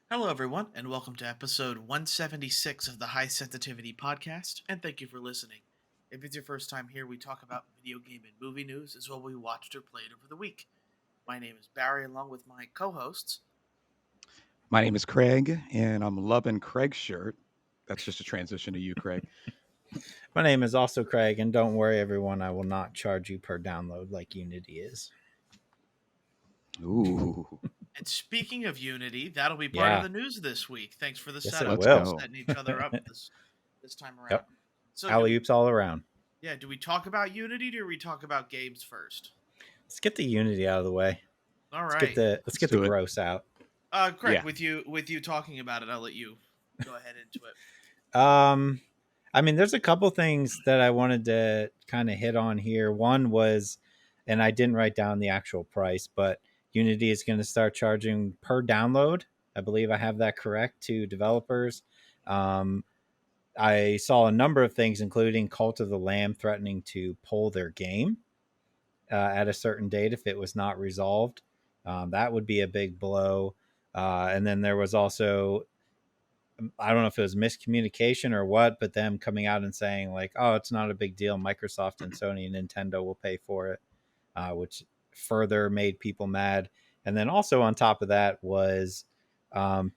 Hello, everyone, and welcome to episode 176 of the High Sensitivity Podcast, and thank you for listening. If it's your first time here, we talk about video game and movie news as well we watched or played over the week. My name is Barry, along with my co hosts. My name is Craig, and I'm loving Craig's shirt. That's just a transition to you, Craig. My name is also Craig, and don't worry, everyone, I will not charge you per download like Unity is. Ooh, And speaking of Unity, that'll be part of Yeah, the news this week. Thanks for the yes, it setup. let's We're will. go. setting each other up this time around. Yep, So, alley oops all around. do we talk about Unity or do we talk about games first? Let's get the Unity out of the way. All Let's get right. the let's get the do it. gross out. Craig, Yeah. with you talking about it, I'll let you go ahead into it. I mean, there's a couple things that I wanted to kind of hit on here. One was, and I didn't write down the actual price, but Unity is going to start charging per download. I believe I have that correct to developers. Um, I saw a number of things, including Cult of the Lamb threatening to pull their game at a certain date if it was not resolved. That would be a big blow. And then there was also, I don't know if it was miscommunication or what, but them coming out and saying like, "Oh, it's not a big deal. Microsoft and Sony and Nintendo will pay for it," which further made people mad. And then also on top of that was um,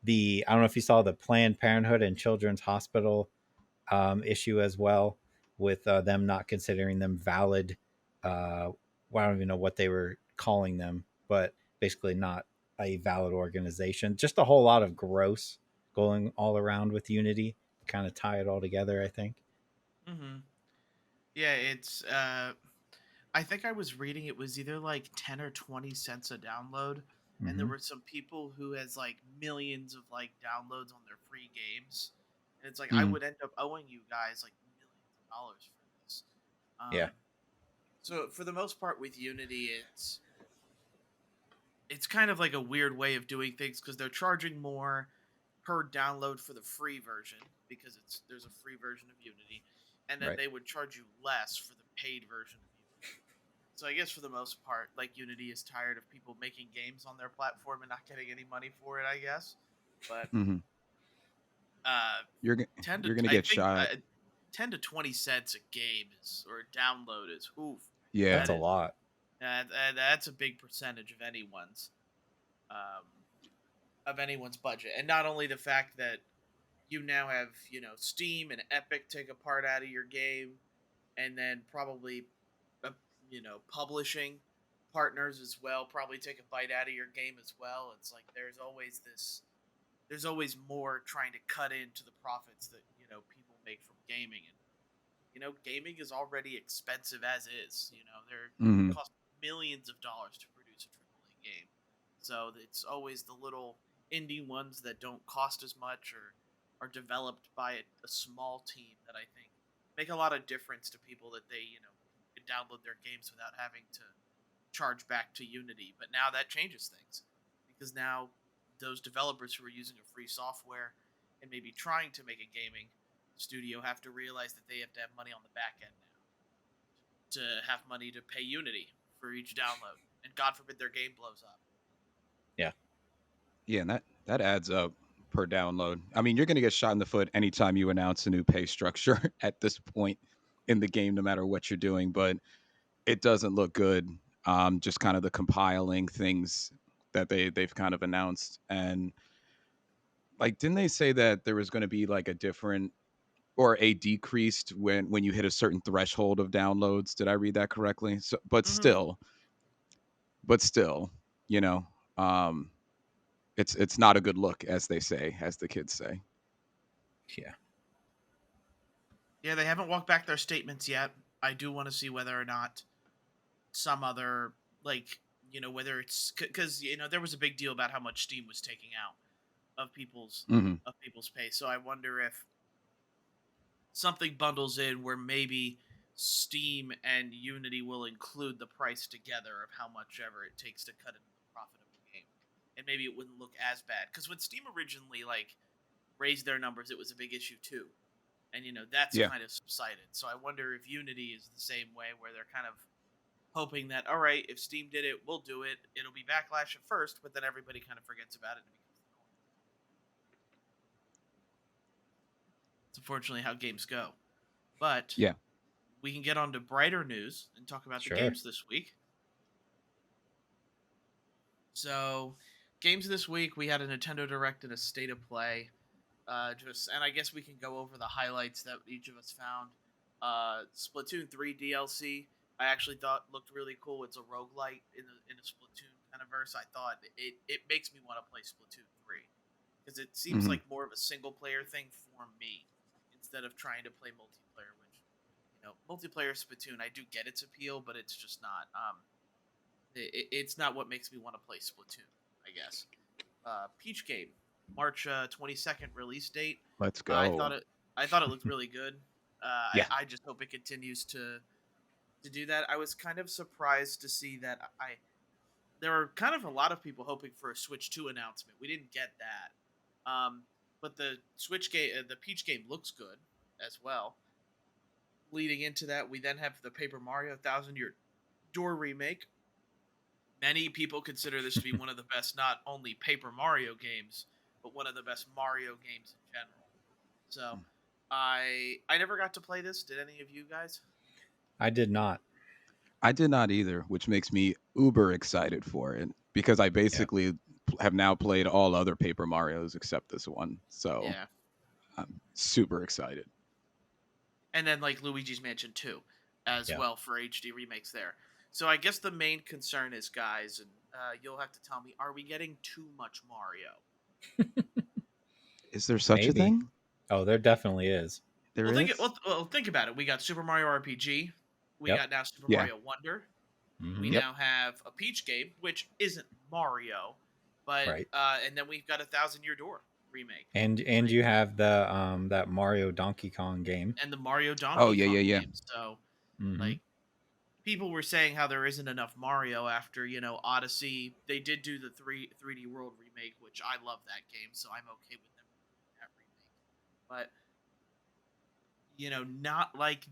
I don't know if you saw the Planned Parenthood and Children's Hospital issue as well, with them not considering them valid. Well, I don't even know what they were calling them, but basically not a valid organization. Just a whole lot of gross going all around with Unity. Kind of tie it all together, I think. Mm-hmm. Yeah, it's. I think I was reading it was either like 10 or 20 cents a download, and there Mm-hmm. were some people who has like millions of like downloads on their free games, and it's like I Mm. would end up owing you guys like millions of dollars for this. Yeah. So for the most part with Unity, it's kind of like a weird way of doing things because they're charging more per download for the free version because there's a free version of Unity, and then Right. they would charge you less for the paid version of Unity. So I guess for the most part, like Unity is tired of people making games on their platform and not getting any money for it. I guess, but Hmm. uh, You're g- ten to you're gonna I get think shot. 10 to 20 cents a game is or a download is oof. Yeah. That That's a is lot. that's a big percentage um, of anyone's budget, and not only the fact that you now have Steam and Epic take a part out of your game, and then probably uh, publishing partners as well probably take a bite out of your game as well. It's like there's always more trying to cut into the profits that people make from gaming, and gaming is already expensive as is. Hmm. Cost millions of dollars to produce a AAA game, so it's always the little indie ones that don't cost as much or are developed by a small team that I think make a lot of difference to people that they can download their games without having to charge back to Unity. But now that changes things because now those developers who are using a free software and maybe trying to make a gaming studio have to realize that they have to have money on the back end now to have money to pay Unity for each download, and God forbid their game blows up. Yeah. Yeah, and that adds up per download. I mean, you're gonna get shot in the foot anytime you announce a new pay structure at this point in the game, no matter what you're doing. But it doesn't look good. Just kind of the compiling things that they've kind of announced. And like, didn't they say that there was going to be like a different or a decreased when you hit a certain threshold of downloads? Did I read that correctly? So but Mm-hmm. still, but still, you know, um it's not a good look, as they say, as the kids say. Yeah. Yeah, they haven't walked back their statements yet. I do want to see whether or not some other like whether it's because there was a big deal about how much Steam was taking out of people's Hmm. pay. So I wonder if something bundles in where maybe Steam and Unity will include the price together of how much ever it takes to cut into the profit of the game, and maybe it wouldn't look as bad because when Steam originally raised their numbers, it was a big issue too, and that's Yeah. kind of subsided. So I wonder if Unity is the same way, where they're kind of hoping that, all right, if Steam did it, we'll do it. It'll be backlash at first, but then everybody kind of forgets about it and it becomes the norm. It's unfortunately how games go. But Yeah. we can get on to brighter news and talk about the Sure. games this week. So, games this week, we had a Nintendo Direct and a State of Play. And I guess we can go over the highlights that each of us found. Splatoon 3 DLC, I actually thought looked really cool. It's a roguelite in a Splatoon kind of verse. I thought it makes me want to play Splatoon 3 because it seems Mhm. like more of a single player thing for me instead of trying to play multiplayer. Which, multiplayer Splatoon, I do get its appeal, but it's just not. It's not what makes me want to play Splatoon, I guess. Peach Game, March 22nd release date. Let's I go. thought it I thought it looked really good. Yeah. I just hope it continues to do that. I was kind of surprised to see that there were kind of a lot of people hoping for a Switch 2 announcement. We didn't get that. But the Switch game, the Peach game looks good as well. Leading into that, we then have the Paper Mario Thousand Year Door remake. Many people consider this to be one of the best, not only Paper Mario games, but one of the best Mario games in general. So, I never got to play this. Did any of you guys? I did not. I did not either, which makes me uber excited for it because I Yeah. basically have now played all other Paper Marios except this one. So Yeah. I'm super excited. And then like Luigi's Mansion 2 as Yeah. well for HD remakes there. So I guess the main concern is, guys, and you'll have to tell me, are we getting too much Mario? Is there such a Maybe. thing? Oh, there definitely is. There Well, is? think about it. We got Super Mario RPG. We Yep. got now Super Yeah. Mario Wonder. We Mm-hmm. Yep. now have a Peach game, which isn't Mario, but Right. and then we've got a Thousand Year Door remake, And you have the that Mario Donkey Kong game. and the Mario Oh, Donkey yeah, Kong yeah, yeah. game. So, Mm-hmm. like, people were saying how there isn't enough Mario after Odyssey. They did do the 3D World remake, which I love that game, so I'm okay with them doing that remake. But not like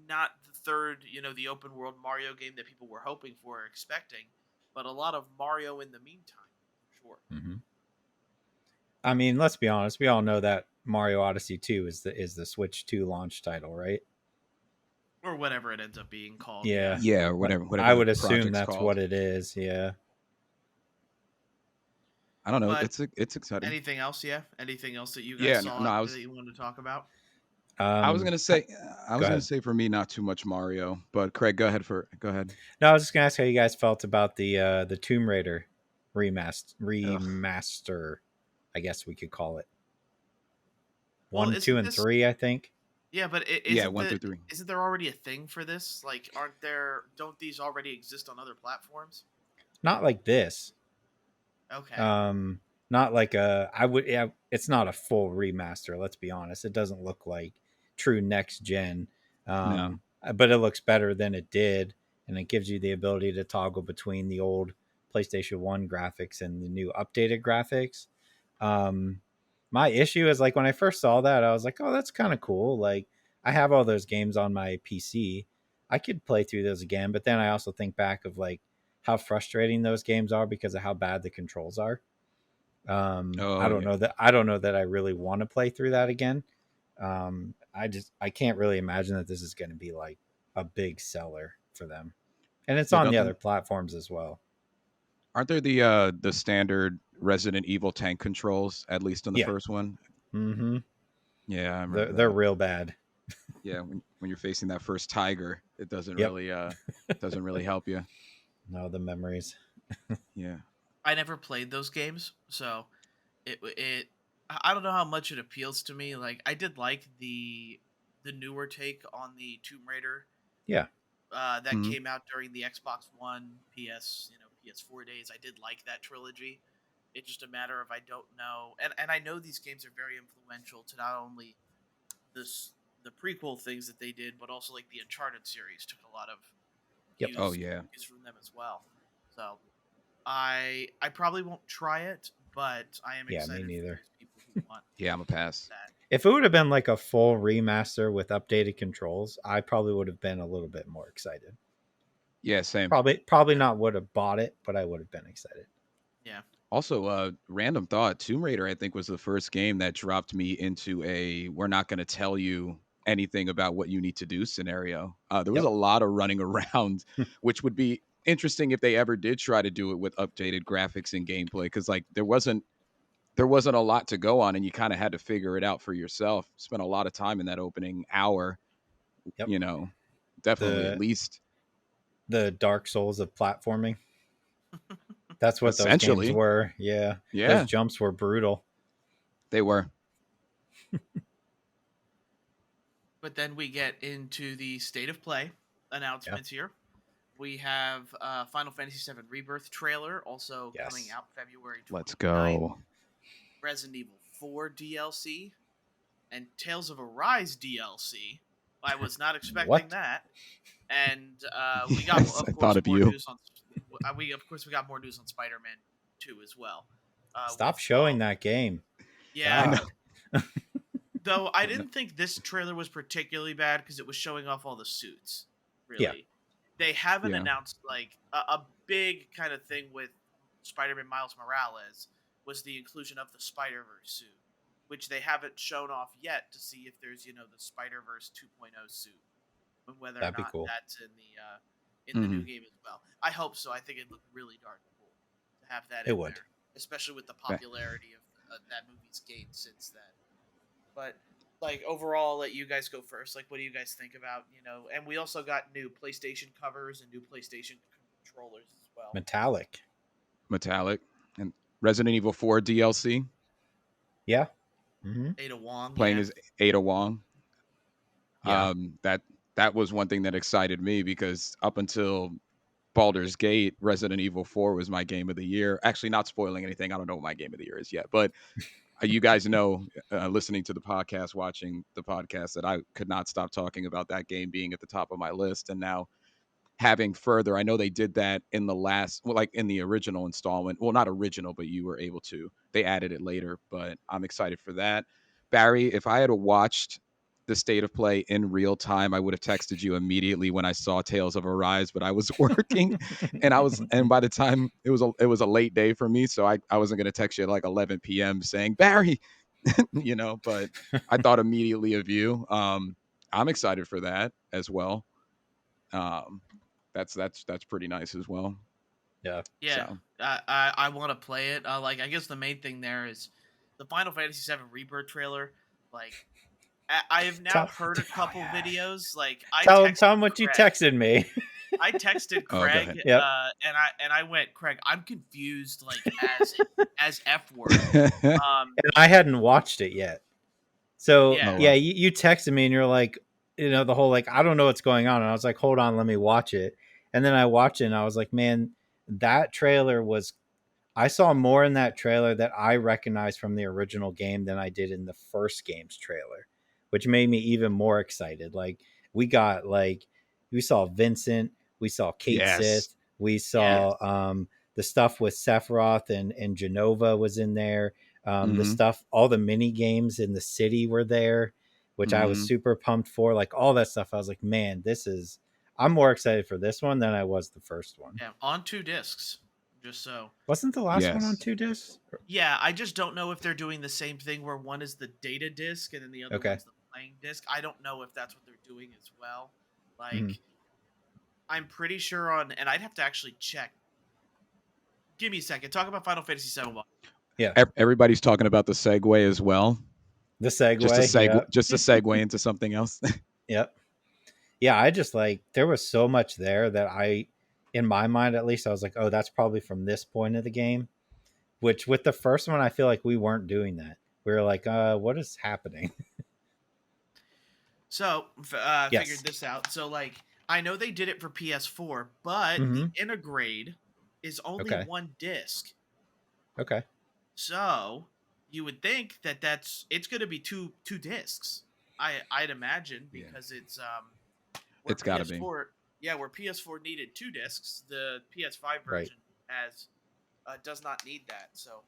not the third, the open world Mario game that people were hoping for or expecting, but a lot of Mario in the meantime, for sure. Mm-hmm. I mean, let's be honest. We all know that Mario Odyssey 2 is the Switch 2 launch title, right? Or whatever it ends up being called. Yeah. Yeah. Yeah, or But whatever I the would assume project's that's called. what it is. Yeah. I don't know. But It's exciting. anything else? Yeah. Anything else that you guys Yeah, saw no, out there that you wanted to talk about? I was Um, gonna h- say I go was gonna ahead. say for me not too much Mario, but Craig, go ahead. No, I was just gonna ask how you guys felt about the Tomb Raider Ugh. remaster, I guess we could call it. Well, 1, 2, isn't and this? 3, I think. Yeah, but Yeah, 1 through 3. isn't there already a thing for this? Like, aren't there? Don't these already exist on other platforms? Not like this. Okay. Um, not like a. I would. Yeah, it's not a full remaster. Let's be honest. It doesn't look like true next gen. No. But it looks better than it did, and it gives you the ability to toggle between the old PlayStation One graphics and the new updated graphics. Um, my issue is like when I first saw that, I was like, "Oh, that's kind of cool." Like I have all those games on my PC. I could play through those again, but then I also think back of like how frustrating those games are because of how bad the controls are. Oh yeah. I don't know that I really want to play through that again. I can't really imagine that this is going to be like a big seller for them, and it's Yeah, on don't the they other platforms as well. aren't there the standard Resident Evil tank controls, at least in the Yeah. first one? Mm-hmm. Yeah, I They're remember they're that. real bad. Yeah, when you're facing that first tiger, it Yep. doesn't really help you. No, the memories. Yeah. I never played those games, so it I don't know how much it appeals to me. Like, I did like the newer take on the Tomb Raider Yeah. that Mhm. came out during the Xbox One, PS4 days. I did like that trilogy. It's just a matter of I don't know, and I know these games are very influential to not only this the prequel things that they did, but also like the Uncharted series took a lot of Yep. Oh cues yeah. from them as well. So I probably won't try it, but I am Yeah, me excited for neither. those people who want Yeah, I'm a pass. that. If it would have been like a full remaster with updated controls, I probably would have been a little bit more excited. Yeah, same. Probably not would have bought it, but I would have been excited. Yeah. Also, random thought: Tomb Raider, I think, was the first game that dropped me into a "we're not going to tell you anything about what you need to do" scenario. There was a Yep. lot of running around, which would be interesting if they ever did try to do it with updated graphics and gameplay, because like there wasn't a lot to go on, and you kind of had to figure it out for yourself. Spent a lot of time in that opening hour, Yep. you know, definitely at The least the Dark Souls of platforming. That's what those games essentially. were. Yeah. Those Yeah, jumps were brutal. they were. But then we get into the state of play Yeah. announcements here. We have Final Fantasy VII Rebirth trailer also coming Yes. out February Let's 29th. go. Resident Evil 4 DLC and Tales of Arise DLC. I was not expecting What? that. And we got, Yes, I of thought course, of more you. news on. We got more news on Spider-Man 2 as well. Stop showing that game. Yeah. I know. God. Though I I know. didn't think this trailer was particularly bad because it was showing off all the suits. Yeah. Really, they haven't Yeah. announced like a big kind of thing with Spider-Man Miles Morales was the inclusion of the Spider-Verse suit, which they haven't shown off yet to see if there's the Spider-Verse 2.0 suit, and whether or That'd be not cool. that's in the new Mhm. game as well. I hope so. I think it'd look really darn cool to have that It in would. there, especially with the That- popularity of that movie's gained since then. But like overall, I'll let you guys go first. Like, what do you guys think about And we also got new PlayStation covers and new PlayStation controllers as well. Metallic. Metallic and Resident Evil 4 DLC. Yeah. Mm-hmm. Ada Wong, Playing yeah, as Ada Wong. Yeah. That was one thing that excited me because up until Baldur's Gate, Resident Evil 4 was my game of the year. Actually, not spoiling anything. I don't know what my game of the year is yet, but you guys know, listening to the podcast, watching the podcast, that I could not stop talking about that game being at the top of my list. And now having further, I know they did that in the last, well, like in the original installment. Well, not original, but you were able to. They added it later, but I'm excited for that. Barry, if I had watched the state of play in real time, I would have texted you immediately when I saw Tales of Arise, but I was working, and by the time it was a late day for me, so I wasn't gonna text you at like 11 p.m. saying Barry, but I thought immediately of you. I'm excited for that as well. Um, that's pretty nice as well. Yeah. yeah. So I want to play it. Like, I guess the main thing there is the Final Fantasy VII Rebirth trailer. Like, I have now Tell, heard a couple videos. Like, tell him what you texted me. I texted oh, go Craig, ahead. Yep. and I went, Craig, I'm confused, like as F word. And I hadn't watched it yet. So Yeah, Oh yeah, well. you texted me and you're like, the whole like, I don't know what's going on. And I was like, hold on, let me watch it. And then I watched it and I was like, man, that trailer was, I saw more in that trailer that I recognized from the original game than I did in the first game's trailer, which made me even more excited. Like we saw Vincent, we saw Kate Yes. Sith, we yeah, saw the stuff with Sephiroth and Genova was in there. The Mm-hmm. stuff, all the mini games in the city were there, which I was Mm-hmm. super pumped for. Like all that stuff, I was like, man, I'm more excited for this one than I was the first one. yeah. On 2 discs, just so. Wasn't the last one on Yes. 2 discs? Yeah, I just don't know if they're doing the same thing where one is the data disc and then the other Okay. one's the playing disc. I don't know if that's what they're doing as well. Like, Mhm. I'm pretty sure and I'd have to actually check. Give me a second. Talk about Final Fantasy VII. Yeah. Everybody's talking about the segue as well. The segue. Just a segue into something else. Yep. Yeah. I just like, there was so much there that in my mind at least, I was like, oh, that's probably from this point of the game. Which with the first one, I feel like we weren't doing that. We were like, what is happening? So, Yes. figured this out. So, like, I know they did it for PS4, but Mhm. the Integrade is only Okay. 1 disc. Okay. So, you would think that it's going to be two discs. I'd imagine Yeah. because it's It's gotta be. Yeah, where PS4 needed 2 discs, the PS5 Right. version does not need that. So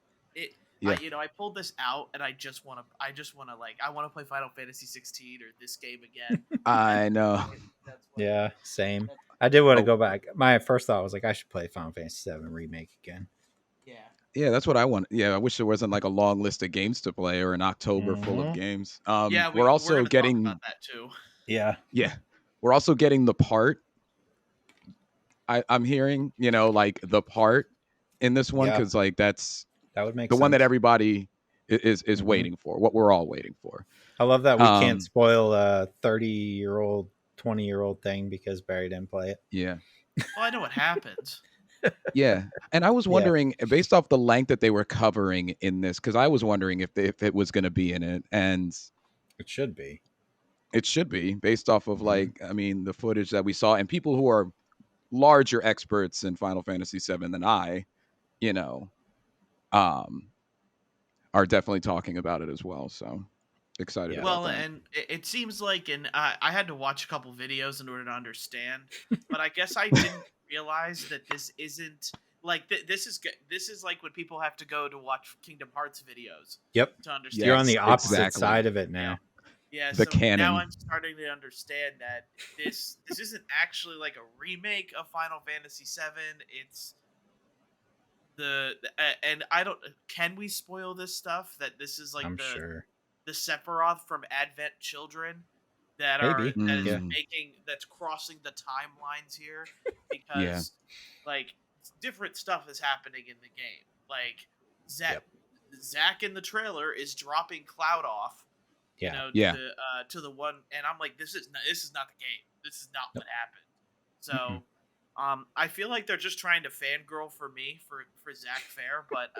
Yeah. I pulled this out and I just want to play Final Fantasy 16 or this game again. I know. That's what, Yeah. Same. that's I did want to Oh, go back. My first thought was like, I should play Final Fantasy VII Remake again. Yeah. yeah, that's what I want. Yeah, I wish there wasn't like a long list of games to play or an October full of Mm-hmm. games. Yeah, We're we're also gonna talk about getting that too. Yeah. yeah, we're also getting the part. I'm hearing, like the part in this one Yeah. because like that's That would make the one that sense. everybody is Mm-hmm. waiting for. What we're all waiting for. I love that we can't Um, spoil a 30-year-old, 20-year-old thing because Barry didn't play it. yeah, Well, I know what happens. yeah. And I was Yeah. wondering, based off the length that they were covering in this, because I was wondering if it was going to be in it, and It should be. it should be based off of Mm-hmm. like, I mean, the footage that we saw, and people who are larger experts in Final Fantasy VII than I, you know, um, are definitely talking about it as well. So excited Yeah. about Well, that. and it seems like, and I had to watch a couple videos in order to understand, but I guess I didn't realize that this isn't like this is like when people have to go to watch Kingdom Hearts videos Yep. to You're understand on Yes, the stuff on opposite it. exactly. side of it Yeah, now. yeah. The So now canon. I'm starting to understand that this isn't actually like a remake of Final Fantasy VII. It's and I don't, can we spoil this stuff, that this is like I'm sure. the Sephiroth from Advent Children Maybe. that is Yeah. Mm, making, that's crossing the timelines here, yeah, because like different stuff is happening in the game. Like Zach Yep. Zach in the trailer is dropping Cloud off, Yeah. yeah. to the one, and I'm like, this is not the game. This is not Nope. what happened. Mm-mm. So I feel like they're just trying to fangirl for me for Zach Fair, but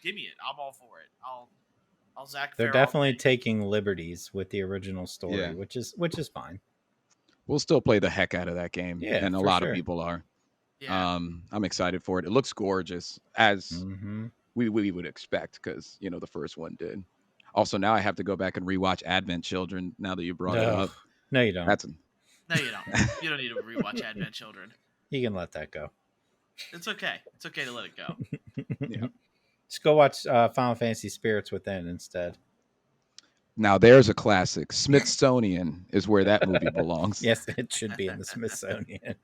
give me it. I'm all for it. I'll Zach They're Fair all definitely day. taking liberties with the original story, Yeah. which is fine. We'll still play the heck out of that game, Yeah, and a for lot of sure. people are. Yeah. I'm excited for it. It looks gorgeous, as Mm-hmm. we would expect, because the first one did. Also, now I have to go back and rewatch Advent Children. Now that you brought it No, up, no, you don't. that's No, you don't. You don't need to rewatch Advent Children. You can let that go. It's okay. It's okay to let it go. yeah. Just go watch Final Fantasy Spirits Within instead. Now there's a classic. Smithsonian is where that movie belongs. Yes, it should be in the Smithsonian.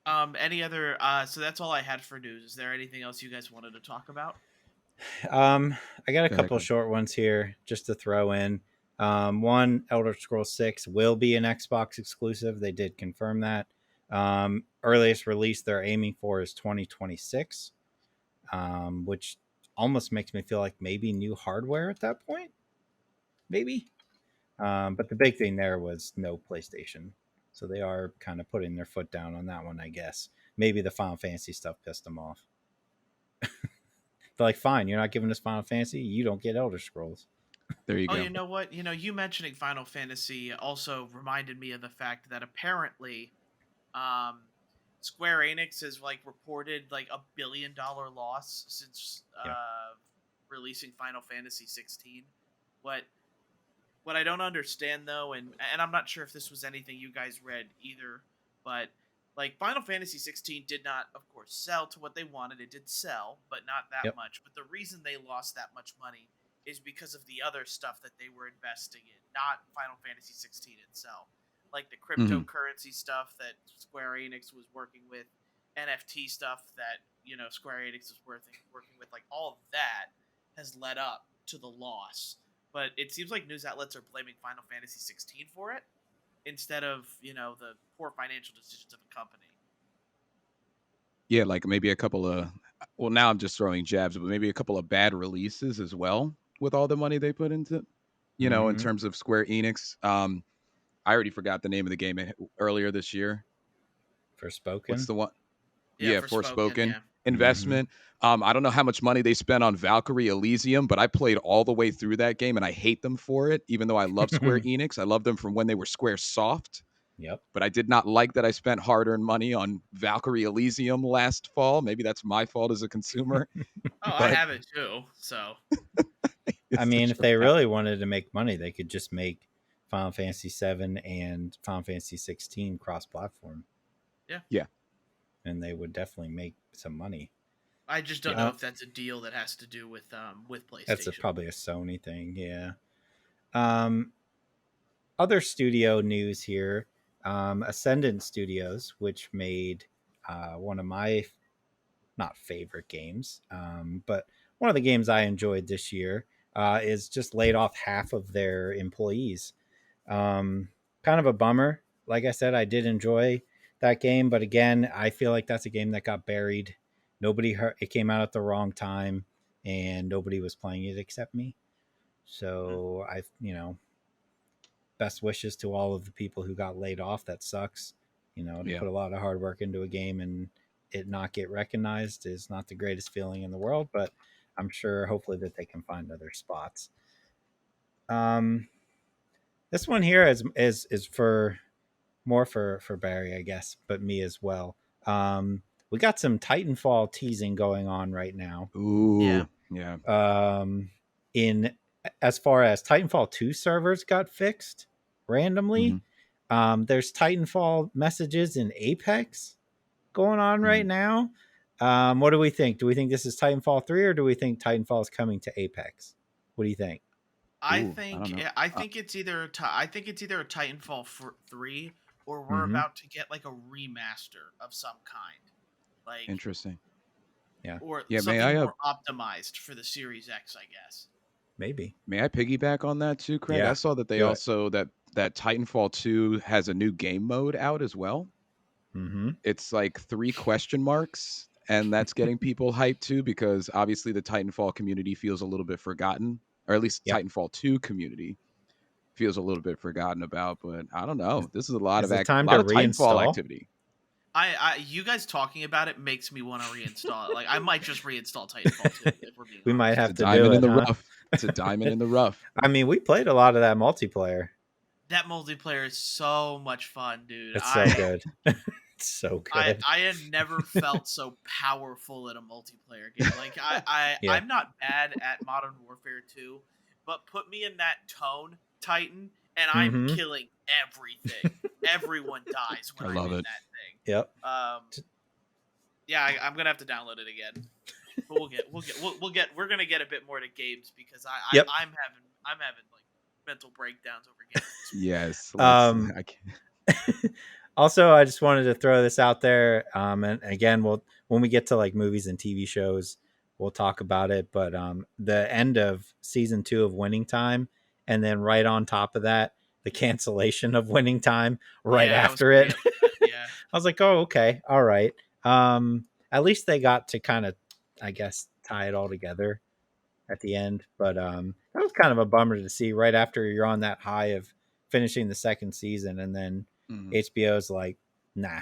Any other? So that's all I had for news. Is there anything else you guys wanted to talk about? I got a Go ahead, couple Clint. short ones here just to throw in. One, Elder Scrolls 6 will be an Xbox exclusive. They did confirm that. Earliest release they're aiming for is 2026, which almost makes me feel like maybe new hardware at that point. Maybe. But the big thing there was no PlayStation. So they are kind of putting their foot down on that one, I guess. Maybe the Final Fantasy stuff pissed them off. They're like, fine, you're not giving us Final Fantasy, you don't get Elder Scrolls. There you Oh, go. you know what? You mentioning Final Fantasy also reminded me of the fact that apparently, um, Square Enix has like reported like $1 billion loss since Yeah. releasing Final Fantasy 16. What what I don't understand though, and I'm not sure if this was anything you guys read either, but like Final Fantasy 16 did not, of course, sell to what they wanted. It did sell, but not that Yep. much. But the reason they lost that much money is because of the other stuff that they were investing in, not Final Fantasy 16 itself. Like the Mhm. cryptocurrency stuff that Square Enix was working with, NFT stuff that, Square Enix was working with, like all of that has led up to the loss. But it seems like news outlets are blaming Final Fantasy 16 for it instead of, the poor financial decisions of a company. Yeah, like maybe a couple of. Well, now I'm just throwing jabs, but maybe a couple of bad releases as well with all the money they put into. In Mm-hmm. terms of Square Enix. I already forgot the name of the game earlier this year. What's Forspoken. the one? Yeah, Yeah, for Spoken, Forspoken yeah. Mm-hmm. investment. I don't know how much money they spent on Valkyrie Elysium, but I played all the way through that game and I hate them for it, even though I love Square Enix. I love them from when they were Square Soft, Yep. but I did not like that I spent hard earned money on Valkyrie Elysium last fall. Maybe that's my fault as a consumer, Oh, I but have it too. So I it's mean, such if a they bad. really wanted to make money, they could just make Final Fantasy 7 and Final Fantasy 16 cross platform, yeah, Yeah. and they would definitely make some money. I just don't know Yeah. if that's a deal that has to do with That's PlayStation. probably a Sony thing. Yeah. Um, Other studio news here. Ascendant Studios, which made one of my not favorite games, but one of the games I enjoyed this year, is just laid off half of their employees. Um, Kind of a bummer. Like I said, I did enjoy that game, but again, I feel like that's a game that got buried. Nobody heard it, came out at the wrong time, and nobody was playing it except me. Mhm. So best wishes to all of the people who got laid off. That sucks. To Yeah. put a lot of hard work into a game and it not get recognized is not the greatest feeling in the world, but I'm sure hopefully that they can find other spots. Um, this one here is for more for Barry, I guess, but me as well. We got some Titanfall teasing going on right now. Yeah. Ooh. Yeah. Um, in As far as Titanfall 2 servers got fixed Hmm. randomly, there's Titanfall messages in Apex going on right Hmm. now. What do we think? Do we think this is Titanfall 3 or do we think Titanfall is coming to Apex? What do you think? Ooh. I don't know. I think it's either I think it's either a Titanfall 3 or we're Mm-hmm. about to get like a remaster of some kind. Like Interesting. Yeah, or Yeah. something more optimized for the Series X, I guess. maybe. May I piggyback on that too, Craig? I Yeah, saw that they do it. also that Titanfall 2 has a new game mode out as well. Mm-hmm. It's like 3 question marks, and that's getting people hyped too because obviously the Titanfall community feels a little bit forgotten, or at least Yep. Titanfall 2 community feels a little bit forgotten about. But I don't Is, know. This is is it a time to lot of Titanfall reinstall? activity. You guys talking about it makes me want to reinstall it. Like I might just reinstall Titanfall 2 if we're being We might honest. It's a have to do diamond in it, the huh? rough. It's a diamond in the rough. I mean, we played a lot of that multiplayer. That multiplayer is so much fun, dude. It's so good. It's so good. I had never felt so powerful in a multiplayer game. Like Yeah. I'm not bad at Modern Warfare 2, but put me in that tone, Titan, and I'm Mm-hmm. killing everything. Everyone dies I when I'm love in it. that thing. Yep. Yeah, I'm gonna have to download it again. But we're gonna get a bit more to games because Yep. I'm having like mental breakdowns over games this week. Yes. Let's. Um, I can't. Also, I just wanted to throw this out there. And again, when we get to like movies and TV shows, we'll talk about it. But the end of season 2 of Winning Time, and then right on top of that, the cancellation of Winning Time right Yeah, I was after pretty it. upset. Yeah. I was like, oh, okay, all right. At least they got to kind of, I guess, tie it all together at the end. But that was kind of a bummer to see right after you're on that high of finishing the second season, and then Mhm. HBO's like, nah.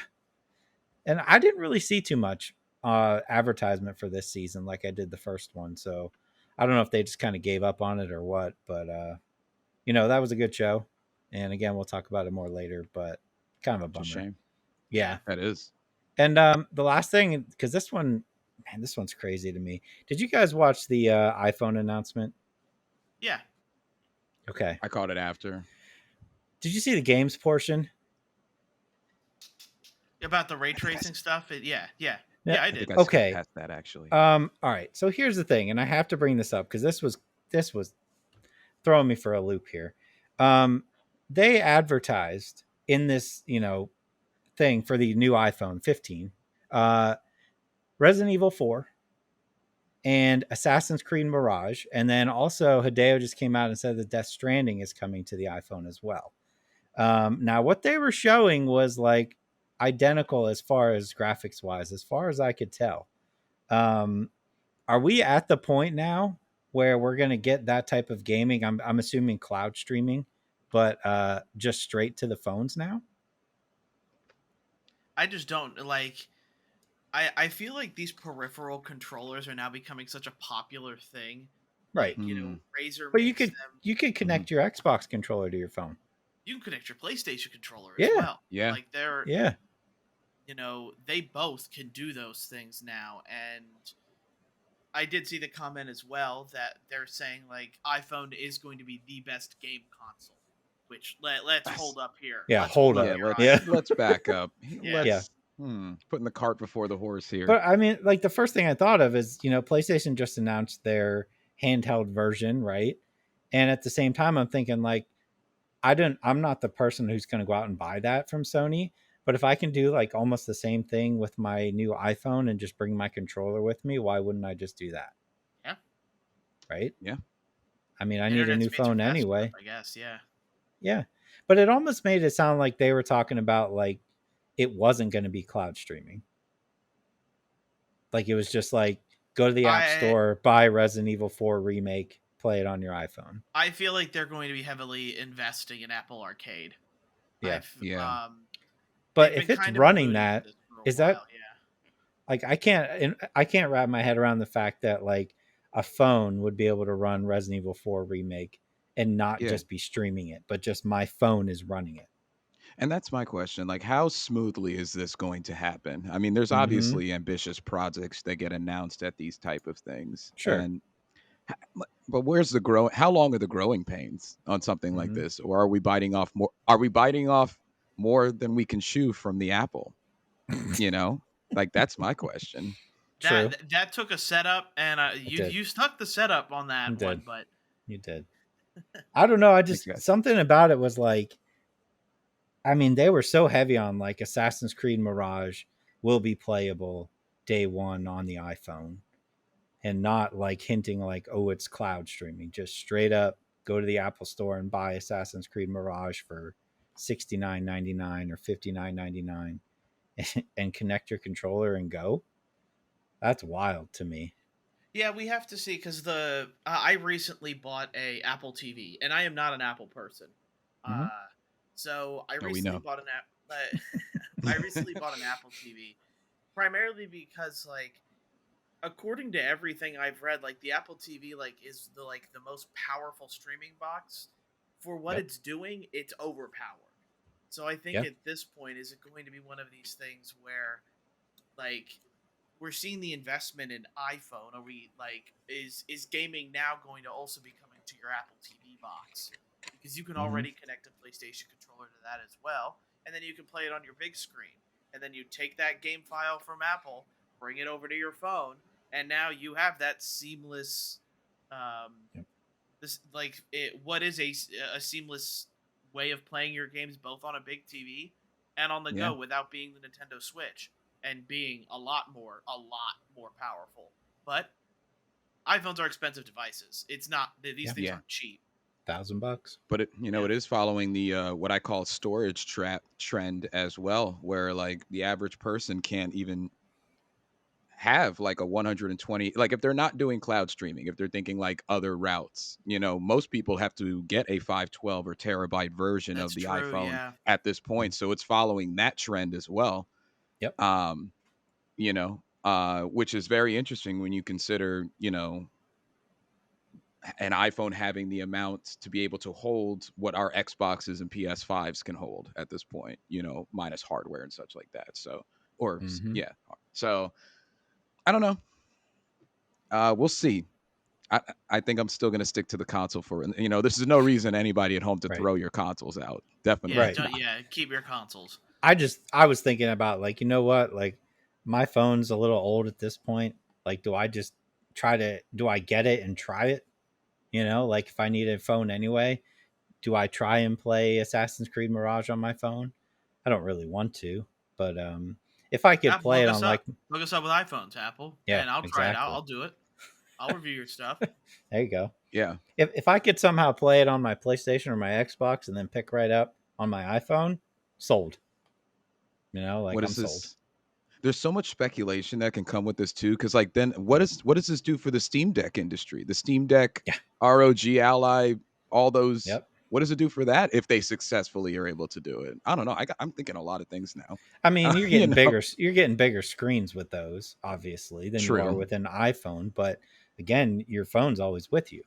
And I didn't really see too much advertisement for this season like I did the first one. So I don't know if they just kind of gave up on it or what. But that was a good show. And again, we'll talk about it more later. But kind of a It's a bummer. shame. Yeah. Yeah. That is. And the last thing, because this one, man, this one's crazy to me. Did you guys watch the iPhone announcement? Yeah. Okay. I caught it after. Did you see the games portion? About the ray I think I. tracing stuff. Yeah. Yeah, I I think did. I skipped Okay. past that actually. All right. So here's the thing, and I have to bring this up because this was throwing me for a loop here. Um, they advertised in this, thing for the new iPhone 15, uh, Resident Evil 4 and Assassin's Creed Mirage, and then also Hideo just came out and said that Death Stranding is coming to the iPhone as well. Now, what they were showing was like identical as far as graphics wise, as far as I could tell. Um, are we at the point now where we're going to get that type of gaming? I'm assuming cloud streaming, but just straight to the phones now. I just don't like. I feel like these peripheral controllers are now becoming such a popular thing. Right. Like Hmm. Razer But you makes could them. you could Hmm. connect your Xbox controller to your phone. You can connect your PlayStation controller as Yeah. well. Yeah. Like they're Yeah. they both can do those things now. And I did see the comment as well that they're saying like iPhone is going to be the best game console. Which let's That's- hold up here. Yeah, Let's hold Yeah. up. here, Yeah. Let's back up. Yeah. Yeah. Let's putting the cart before the horse here. But I mean, like the first thing I thought of is, PlayStation just announced their handheld version, right? And at the same time, I'm thinking like, I'm not the person who's going to go out and buy that from Sony, but if I can do like almost the same thing with my new iPhone and just bring my controller with me, why wouldn't I just do that? Yeah. Right? Yeah. I mean, I need a Internet's new made some phone investment up, anyway. I guess. Yeah. Yeah. But it almost made it sound like they were talking about like it wasn't going to be cloud streaming. Like it was just like go to the App I Store, buy Resident Evil 4 remake, play it on your iPhone. I feel like they're going to be heavily investing in Apple Arcade. Yeah. Yeah. But They've if been it's kind of running alluding to that, this for a is that while. Yeah. like I can't wrap my head around the fact that like a phone would be able to run Resident Evil 4 remake and not Yeah. just be streaming it, but just my phone is running it. And that's my question. Like, how smoothly is this going to happen? I mean, there's Mm-hmm. obviously ambitious projects that get announced at these type of things. Sure. And but where's the grow how long are the growing pains on something like Mm-hmm. this? Or are we biting off more than we can chew from the apple? You know? Like that's my question. True. That took a setup, and It you did. you stuck the setup on You that did. one, but You did. I don't know. I Thanks, just guys. something about it was like, I mean, they were so heavy on like Assassin's Creed Mirage will be playable day one on the iPhone, and not like hinting like, oh, it's cloud streaming. Just straight up go to the Apple Store and buy Assassin's Creed Mirage for $69.99 or $59.99 and connect your controller and go. That's wild to me. yeah, we have to see because I recently bought a Apple TV, and I am not an Apple person. Mm-hmm. So I Oh, we recently know. bought an app. I recently bought an Apple TV, primarily because like according to everything I've read, like the Apple TV is the most powerful streaming box. For what Yep. it's doing, it's overpowered. So I think Yeah. at this point, is it going to be one of these things where like we're seeing the investment in iPhone? Are we like is gaming now going to also be coming to your Apple TV box? Because you can Mm-hmm. already connect a PlayStation controller to that as well, and then you can play it on your big screen. And then you take that game file from Apple, bring it over to your phone, and now you have that seamless Yep. this like it what is a seamless way of playing your games both on a big TV and on the Yeah. go without being the Nintendo Switch and being a lot more powerful. But iPhones are expensive devices. It's not these Yeah. things Yeah. aren't cheap. $1,000. But Yeah. it is following the what I call storage trap trend as well, where like the average person can't even have like a 120, like if they're not doing cloud streaming, if they're thinking like other routes, most people have to get a 512 or terabyte version of That's the true, iPhone yeah. at this point. So it's following that trend as well. Yep. um which is very interesting when you consider an iPhone having the amount to be able to hold what our Xboxes and PS5s can hold at this point, minus hardware and such like that. So, Mm-hmm. yeah. So I don't know. We'll see. I, I think I'm still going to stick to the console for, this is no reason anybody at home to Right. throw your consoles out. Yeah, Definitely Right. not. yeah, keep your consoles. I was thinking about like, you know what? Like my phone's a little old at this point. Like, do I get it and try it? You know, like if I need a phone anyway, do I try and play Assassin's Creed Mirage on my phone? I don't really want to, but if I could Apple, play hook it us on like, up. Hook us up with iPhones, Apple, yeah, and I'll try it out. exactly. I'll do it. I'll review your stuff. There you go. Yeah. If I could somehow play it on my PlayStation or my Xbox and then pick right up on my iPhone, sold. You know, like What I'm is sold. this? There's so much speculation that can come with this too, because like then what does this do for the Steam Deck industry? The Steam Deck, Yeah. ROG Ally, all those. Yep. What does it do for that if they successfully are able to do it? I don't know. I'm thinking a lot of things now. I mean, you're You getting know, bigger. You're getting bigger screens with those, obviously, than you are true. with an iPhone. But again, your phone's always with you,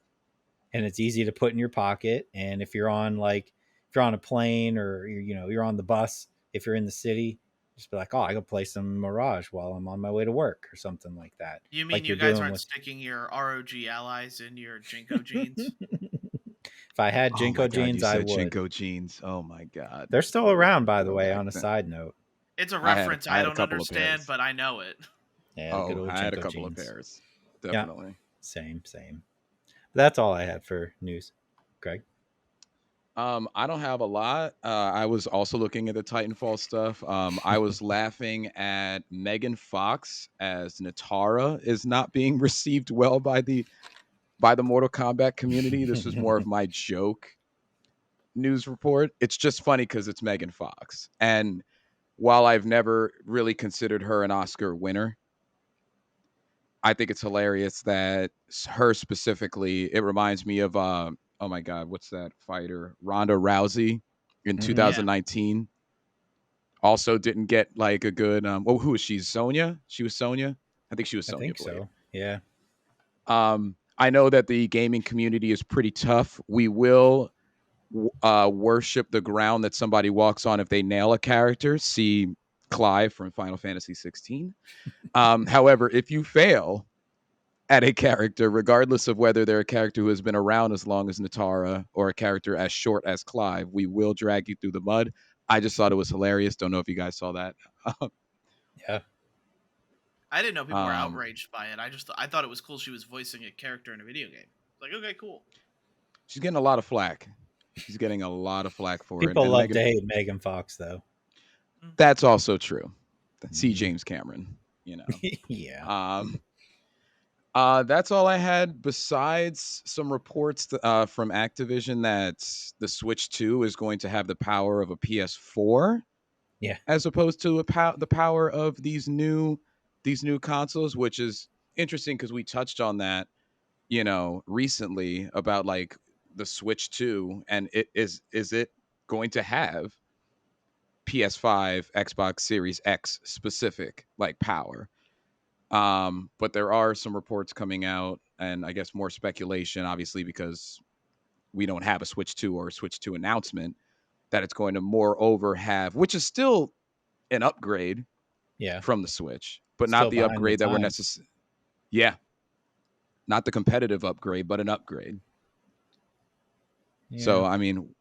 and it's easy to put in your pocket. And if you're on a plane or you're on the bus, if you're in the city, just be like, oh, I go play some Mirage while I'm on my way to work or something like that, You mean like you you're guys doing aren't with. sticking your ROG allies in your Jinko jeans? If I had Oh my Jinko God, jeans, you I said would. Jinko jeans. Oh my God, They're still around, by the go way. back On a then. side note, It's a I had reference I I had a don't couple of understand, pairs. but I know it. yeah, the good Oh, old I had a Jinko couple of jeans. pairs. Yeah, Definitely. same. But that's all I had for news. Greg. I don't have a lot. I was also looking at the Titanfall stuff. I was laughing at Megan Fox as Natara is not being received well by the Mortal Kombat community. This was more of my joke news report. It's just funny because it's Megan Fox, and while I've never really considered her an Oscar winner, I think it's hilarious that her specifically. It reminds me of oh my god, what's that fighter? Ronda Rousey in Hmm. Yeah. 2019. Also didn't get like a good oh, who was she? Sonya? She was Sonya? I think she was I Sonya think Blade. so. Yeah. I know that the gaming community is pretty tough. We will worship the ground that somebody walks on if they nail a character. See Clive from Final Fantasy 16. However, if you fail at a character, regardless of whether they're a character who has been around as long as Natara or a character as short as Clive, we will drag you through the mud. I just thought it was hilarious. Don't know if you guys saw that. Yeah. I didn't know people were um, outraged by it. I thought it was cool she was voicing a character in a video game. Like, okay, cool. she's getting a lot of flack. She's getting a lot of flack for it. People And love to Megan, hate Megan Fox, though. Mm. that's also true. See Mhm. James Cameron, you know. Yeah. Um, that's all I had. Besides some reports from Activision that the Switch 2 is going to have the power of a PS4, Yeah. as opposed to the power of these new consoles, which is interesting because we touched on that, recently about like the Switch 2, and is it going to have PS5, Xbox Series X specific like power? But there are some reports coming out, and I guess more speculation, obviously, because we don't have a Switch 2 or a Switch 2 announcement, that it's going to moreover have, which is still an upgrade Yeah. from the Switch, but not Still the behind the upgrade that we're times. necessary. Yeah, not the competitive upgrade, but an upgrade. Yeah. So I mean,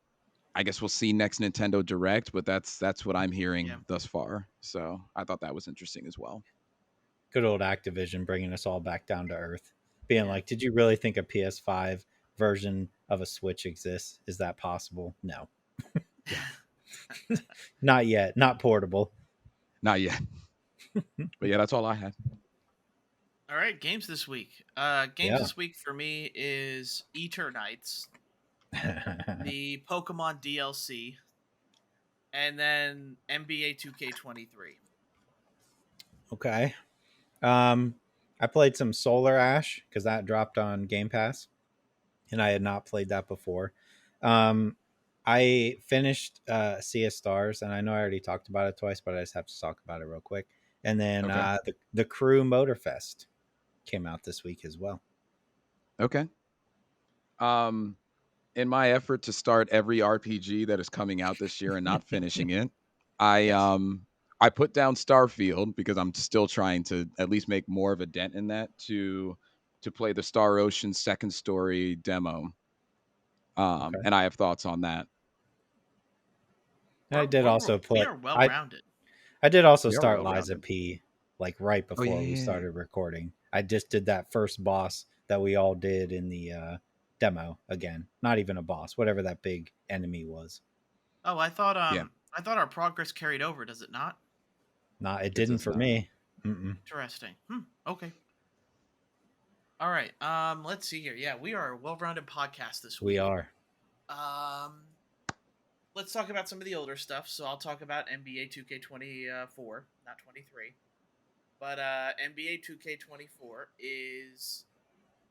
I guess we'll see next Nintendo Direct, but that's what I'm Yeah. hearing thus far. So I thought that was interesting as well. Good old Activision bringing us all back down to earth. Being Yeah. like, did you really think a PS5 version of a Switch exists? Is that possible? No. Yeah, Not yet. Not portable. not yet, but yeah, that's all I had. All right, games this week. Games Yeah. this week for me is Eternights, the Pokemon DLC, and then NBA 2K23. Okay. Um, I played some Solar Ash because that dropped on Game Pass, and I had not played that before. Um, I finished Sea of Stars, and I know I already talked about it twice, but I just have to talk about it real quick. And then Okay, the Crew Motorfest came out this week as well. okay. Um, in my effort to start every RPG that is coming out this year and not finishing it, I Yes. um I put down Starfield because I'm still trying to at least make more of a dent in that to play the Star Ocean second story demo. Okay. And I have thoughts on that. I did also We play. are well I rounded. I did also We are start well Liza rounded. P. Like right Oh before we yeah. started recording. I just did that first boss that we all did in the demo again. Not even a boss, whatever that big enemy was. Oh, Yeah, I thought our progress carried over. Does it not? Not it it didn't does for not. me. Mm-mm. Interesting. Okay. All right. Let's see here. Yeah, we are a well-rounded podcast this We week. are. Um, let's talk about some of the older stuff. So I'll talk about NBA 2K24, not 23. But NBA 2K24 is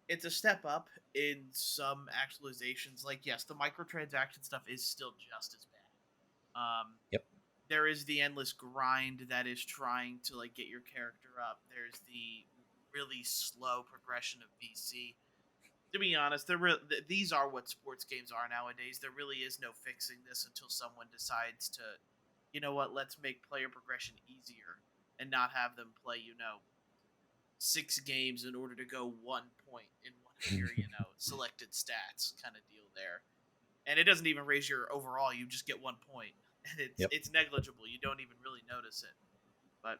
it's a step up in some actualizations. Like, yes, the microtransaction stuff is still just as bad. Yep. There is the endless grind that is trying to like get your character up. There's the really slow progression of VC. To be honest, these are what sports games are nowadays. There really is no fixing this until someone decides to, you know what, let's make player progression easier and not have them play, 6 games in order to go 1 point in one of your, selected stats kind of deal there. And it doesn't even raise your overall, you just get 1 point. And it's Yep. it's negligible. You don't even really notice it. But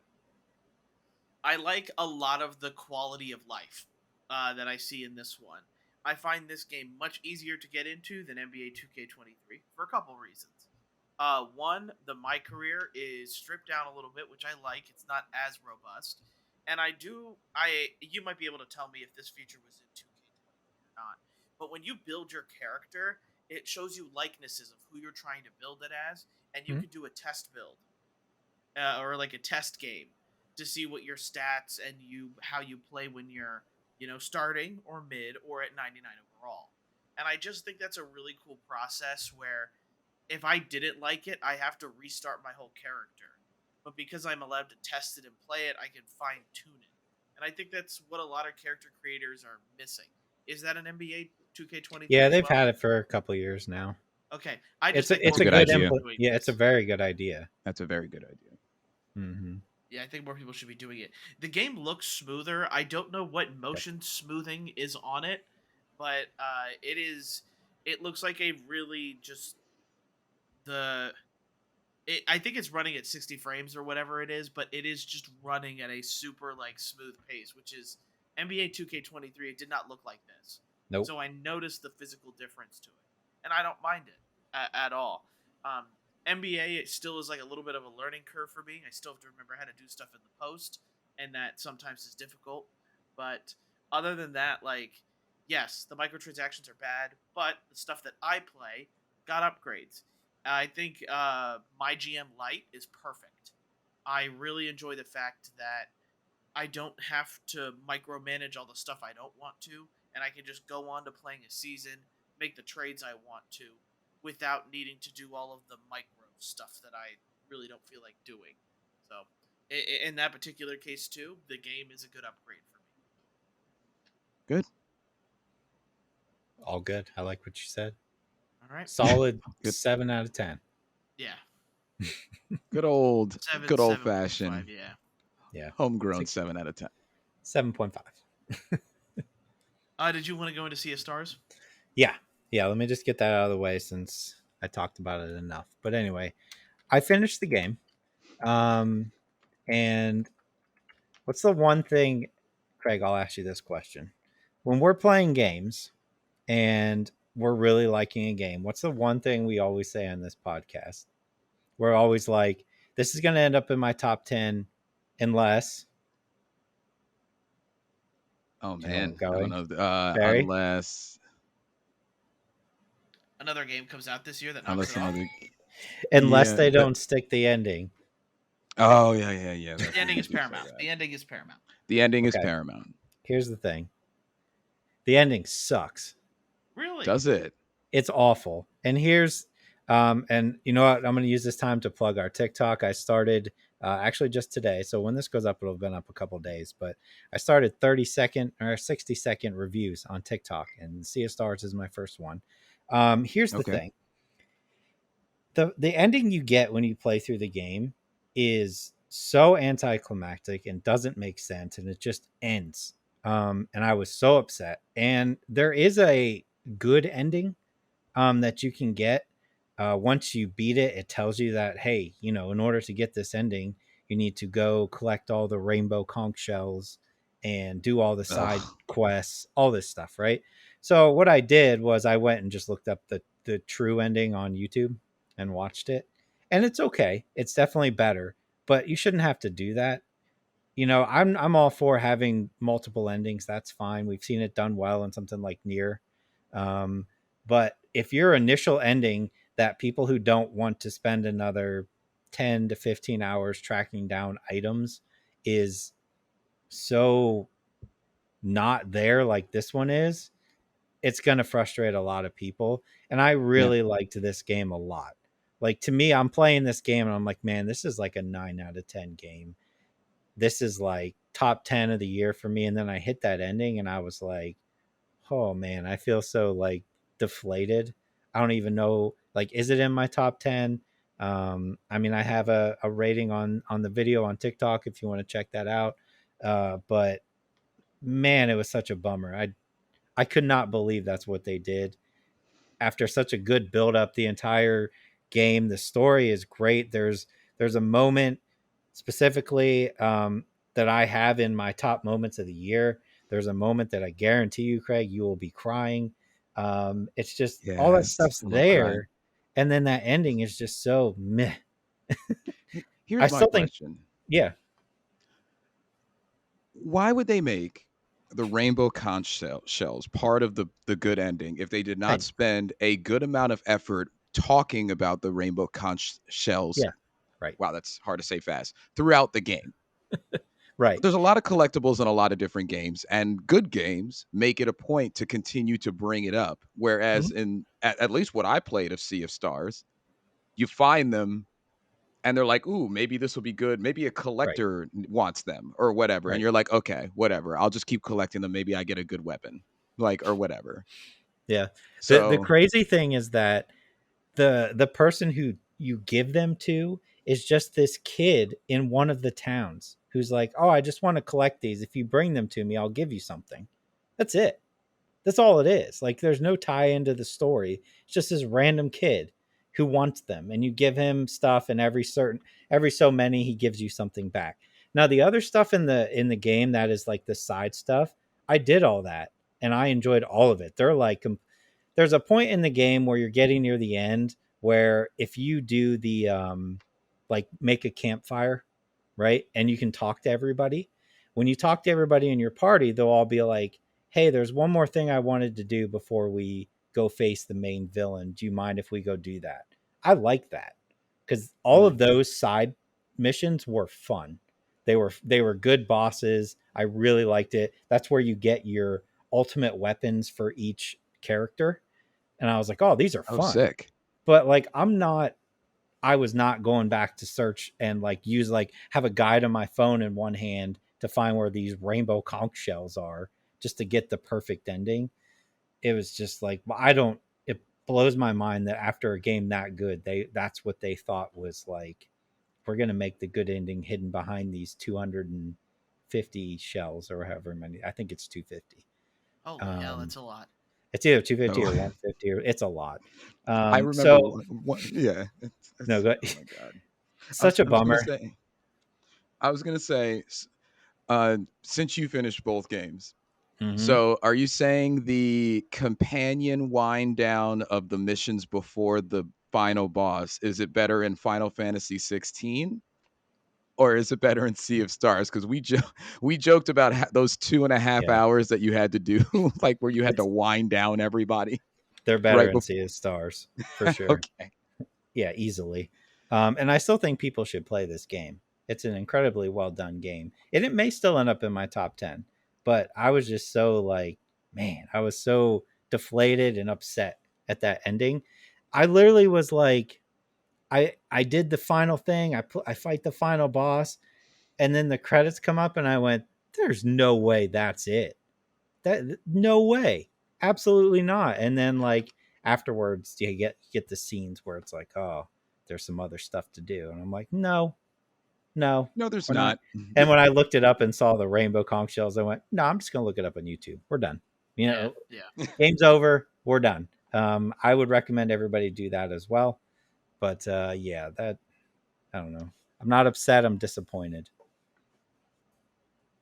I like a lot of the quality of life that I see in this one. I find this game much easier to get into than NBA 2K23 for a couple reasons. One, the my career is stripped down a little bit, which I like. It's not as robust, and you might be able to tell me if this feature was in 2K23 or not. But when you build your character, it shows you likenesses of who you're trying to build it as, and you Mhm. can do a test build or like a test game to see what your stats and how you play when you're starting or mid or at 99 overall. And I just think that's a really cool process where if I didn't like it, I have to restart my whole character. But because I'm allowed to test it and play it, I can fine tune it. And I think that's what a lot of character creators are missing. Is that an NBA 2K23 Yeah, as they've well? had it for a couple years now. Okay, I just It's think a That's more it's a a good people good should idea. be input. doing Yeah, it's a this. very good idea. That's a very good idea. Mm-hmm. Yeah, I think more people should be doing it. The game looks smoother. I don't know what Yep. motion smoothing is on it, but it is. It looks like a really just the. I think it's running at 60 frames or whatever it is, but it is just running at a super like smooth pace, which is NBA 2K23. It did not look like this, Nope. so I noticed the physical difference to it, and I don't mind it at all. Um, NBA it still is like a little bit of a learning curve for me. I still have to remember how to do stuff in the post, and that sometimes is difficult. But other than that, like yes, the microtransactions are bad, but the stuff that I play got upgrades. I think my GM Lite is perfect. I really enjoy the fact that I don't have to micromanage all the stuff I don't want to, and I can just go on to playing a season, make the trades I want to, without needing to do all of the micro stuff that I really don't feel like doing. So, in that particular case too, the game is a good upgrade for me. Good. All good. I like what you said. All right. Solid Good. 7 out of 10. Yeah. Good old, Seven, good old 7.5. fashioned Yeah. Yeah. homegrown Six, 7 out of 10. 7.5. Did you want to go into Sea of Stars? Yeah. Yeah. Let me just get that out of the way since I talked about it enough. But anyway, I finished the game. And what's the one thing, Craig? I'll ask you this question. When we're playing games and we're really liking a game, what's the one thing we always say on this podcast? We're always like, this is going to end up in my top 10 unless, Oh do you know where I'm man, I don't going? know. Barry? Another game comes out this year that knocks it Unless off. another. Unless Yeah. they don't stick the ending. Oh yeah. That's The ending is usually say paramount. that. The ending is paramount. The ending is Okay. paramount. Here's the thing. The ending sucks. Really? Does it? It's awful. And here's and you know what? I'm going to use this time to plug our TikTok. I started actually just today. So when this goes up, it'll have been up a couple days. But I started 30-second or 60-second reviews on TikTok, and Sea of Stars is my first one. Here's the Okay. thing: the ending you get when you play through the game is so anticlimactic and doesn't make sense, and it just ends. And I was so upset. And there is a good ending that you can get. Once you beat it, it tells you that, hey, you know, in order to get this ending, you need to go collect all the rainbow conch shells and do all the side Ugh. quests, all this stuff, right? So what I did was I went and just looked up the true ending on YouTube and watched it. And it's okay. It's definitely better, but you shouldn't have to do that. You know, I'm all for having multiple endings. That's fine. We've seen it done well in something like Near. Um, but if your initial ending that people who don't want to spend another 10 to 15 hours tracking down items is so not there like this one is, it's going to frustrate a lot of people. And I Yeah. really liked this game a lot. Like to me, I'm playing this game and I'm like, man, this is like a 9 out of 10 game. This is like top 10 of the year for me. And then I hit that ending and I was like, oh man, I feel so like deflated. I don't even know, like, is it in my top 10? I mean, I have a rating on the video on TikTok if you want to check that out. But man, it was such a bummer. I could not believe that's what they did after such a good build up the entire game. The story is great. There's a moment specifically that I have in my top moments of the year. There's a moment that I guarantee you, Craig, you will be crying. It's just all that Yes, stuff's I love crying. there, and then that ending is just so meh. I Here's my still think, question: yeah, why would they make the rainbow conch shells part of the good ending if they did I not spend a good amount of effort talking about the rainbow conch shells? yeah, right, Wow, that's hard to say fast. Throughout the game, right, there's a lot of collectibles in a lot of different games, and good games make it a point to continue to bring it up. Whereas mhm, in at least what I played of Sea of Stars, you find them and they're like, "Ooh, maybe this will be good. Maybe a right, collector wants them or whatever." And right, you're like, "Okay, whatever. I'll just keep collecting them. Maybe I get a good weapon." Like or whatever. yeah. The So, crazy thing is that the person who you give them to is just this kid in one of the towns who's like, "Oh, I just want to collect these. If you bring them to me, I'll give you something." That's it. That's all it is. Like there's no tie into the story. It's just this random kid who wants them and you give him stuff and every so many he gives you something back. Now the other stuff in the game that is like the side stuff, I did all that and I enjoyed all of it. They're like there's a point in the game where you're getting near the end where if you do the like make a campfire, right? And you can talk to everybody. When you talk to everybody in your party, they'll all be like, "Hey, there's one more thing I wanted to do before we go face the main villain. Do you mind if we go do that?" I like that because all mm, of those side missions were fun. They were good bosses. I really liked it. That's where you get your ultimate weapons for each character. And I was like, "Oh, these are oh, fun." sick. But like I was not going back to search and like use like have a guide on my phone in one hand to find where these rainbow conch shells are just to get the perfect ending. It was just like I don't. It blows my mind that after a game that good, that's what they thought was like. We're gonna make the good ending hidden behind these 250 shells or however many. I think it's 250. Holy hell, Um, that's a lot. it's either 250 or Oh, 150 or it's a lot. I remember So one, yeah, no, it's go, oh my god. such a I was going to bummer. say I was going to say since you finished both games. Hmm. So, are you saying the companion wind down of the missions before the final boss is it better in Final Fantasy 16 or is it better in Sea of Stars? Because we joked about those 2.5 Yeah, hours that you had to do, like where you had to it's wind down everybody they're better right in Sea before. of Stars for sure. Okay, Yeah, easily. And I still think people should play this game. It's an incredibly well done game, and it may still end up in my top 10. But I was just so like, man, I was so deflated and upset at that ending. I literally was like, I did the final thing. I fight the final boss, and then the credits come up, and I went, "There's no way that's it." That no way, absolutely not. And then like afterwards you get the scenes where it's like, oh, there's some other stuff to do, and I'm like, no, no, no, there's we're not. not. And when I looked it up and saw the rainbow conch shells, I went, no, I'm just gonna look it up on YouTube. We're done. You Yeah, know, yeah. game's over. We're done. I would recommend everybody do that as well. But yeah, that I don't know. I'm not upset. I'm disappointed.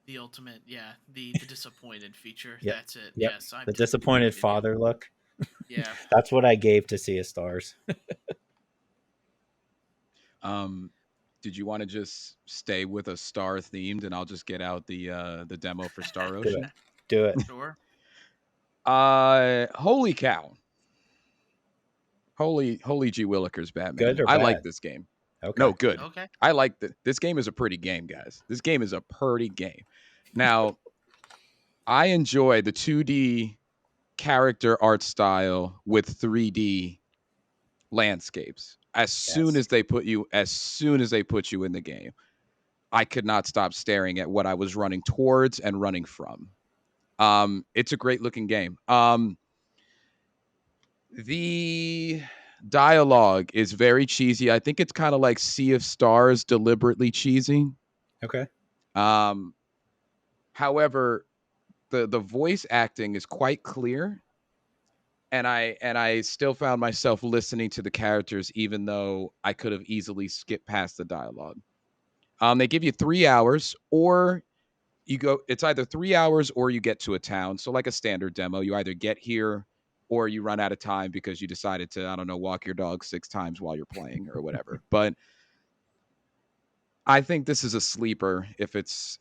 The ultimate, yeah, the disappointed feature. Yep. That's it. Yep. Yes, I'm The totally with disappointed you, Neil. father look. Yeah. That's what I gave to Sea of Stars. um, did you want to just stay with a star themed, and I'll just get out the demo for Star Do it. Ocean? Do it. Sure. Holy cow! Holy G Willikers, Good Batman! or I like bad? this game. No, Okay. good. Okay. I like that. This game is a pretty game, guys. This game is a pretty game. Now, I enjoy the 2D character art style with 3D landscapes. Yes. As soon as they put you in the game, I could not stop staring at what I was running towards and running from. It's a great looking game. The dialogue is very cheesy. I think it's kind of like Sea of Stars deliberately cheesy. Okay. Um, however, the voice acting is quite clear, and I still found myself listening to the characters even though I could have easily skipped past the dialogue. They give you 3 hours, or you go. It's either 3 hours or you get to a town. So like a standard demo, you either get here or you run out of time because you decided to, I don't know, walk your dog 6 times while you're playing or whatever. But I think this is a sleeper. If it's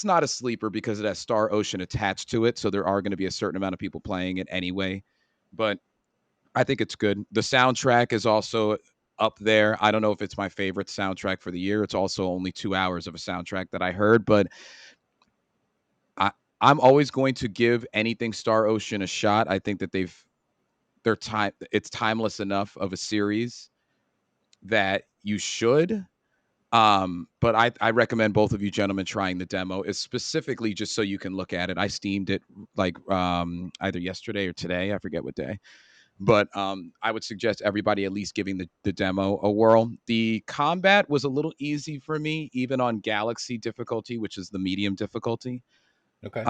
not a sleeper because it has Star Ocean attached to it, so there are going to be a certain amount of people playing it anyway. But I think it's good. The soundtrack is also up there. I don't know if it's my favorite soundtrack for the year. It's also only 2 hours of a soundtrack that I heard, but I I'm always going to give anything Star Ocean a shot. I think that their time it's timeless enough of a series that you should. But I recommend both of you gentlemen trying the demo, is specifically just so you can look at it. I steamed it like either yesterday or today. I forget what day. But I would suggest everybody at least giving the demo a whirl. The combat was a little easy for me, even on Galaxy difficulty, which is the medium difficulty. Okay.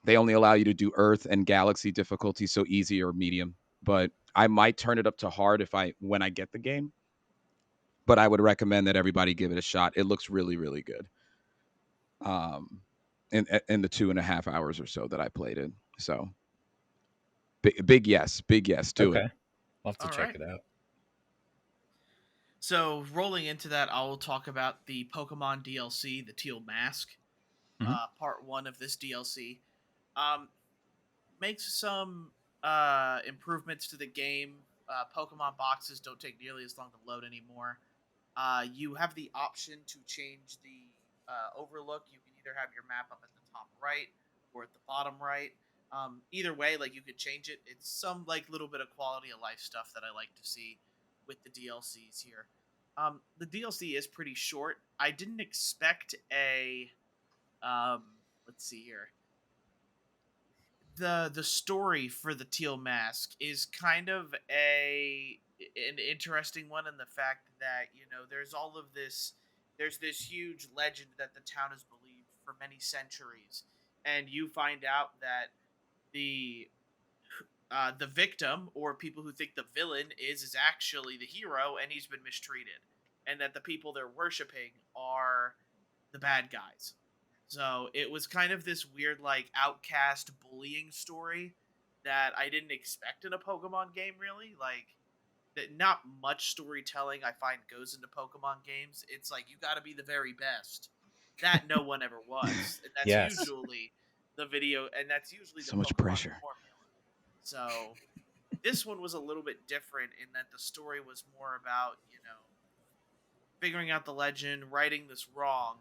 They only allow you to do Earth and Galaxy difficulty, so easy or medium. But I might turn it up to hard if I when I get the game. But I would recommend that everybody give it a shot. It looks really, really good. Um, in the 2.5 hours or so that I played it. So big yes, do it. Okay. I'll have to All check right. it out. So rolling into that, I will talk about the Pokemon DLC, the Teal Mask, Hmm. part one of this DLC. Um, makes some improvements to the game. Pokemon boxes don't take nearly as long to load anymore. You have the option to change the overlook. You can either have your map up at the top right or at the bottom right. Either way, like you could change it. It's some like little bit of quality of life stuff that I like to see with the DLCs here. The DLC is pretty short. I didn't expect a let's see here, the story for the teal mask is kind of an interesting one in the fact that there's all of this, there's this huge legend that the town has believed for many centuries, and you find out that the the victim, or people who think the villain is actually the hero, and he's been mistreated, and that the people they're worshiping are the bad guys. So it was kind of this weird, like, outcast bullying story that I didn't expect in a Pokemon game, really. Like, that not much storytelling I find goes into Pokemon games. It's like you got to be the very best. That no one ever was, and that's Yes. usually the video, and that's usually the So much Pokemon pressure. formula. So this one was a little bit different in that the story was more about figuring out the legend, righting this wrong.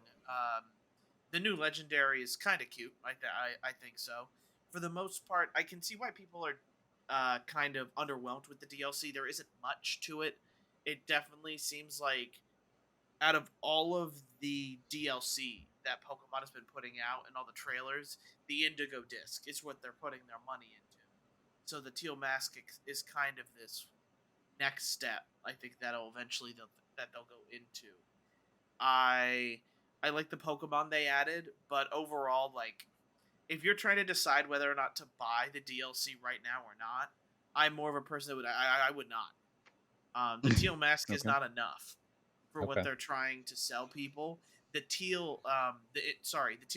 The new legendary is kind of cute. I think so. For the most part, I can see why people are kind of underwhelmed with the DLC. There isn't much to it. It definitely seems like out of all of the DLC that Pokemon has been putting out and all the trailers, the Indigo Disc is what they're putting their money into. So the Teal Mask is kind of this next step. I think that'll eventually they'll go into. I I like the Pokemon they added, but overall, like, if you're trying to decide whether or not to buy the DLC right now or not, I'm more of a person that I would not. The teal mask is Okay. not enough for what Okay. they're trying to sell people. The teal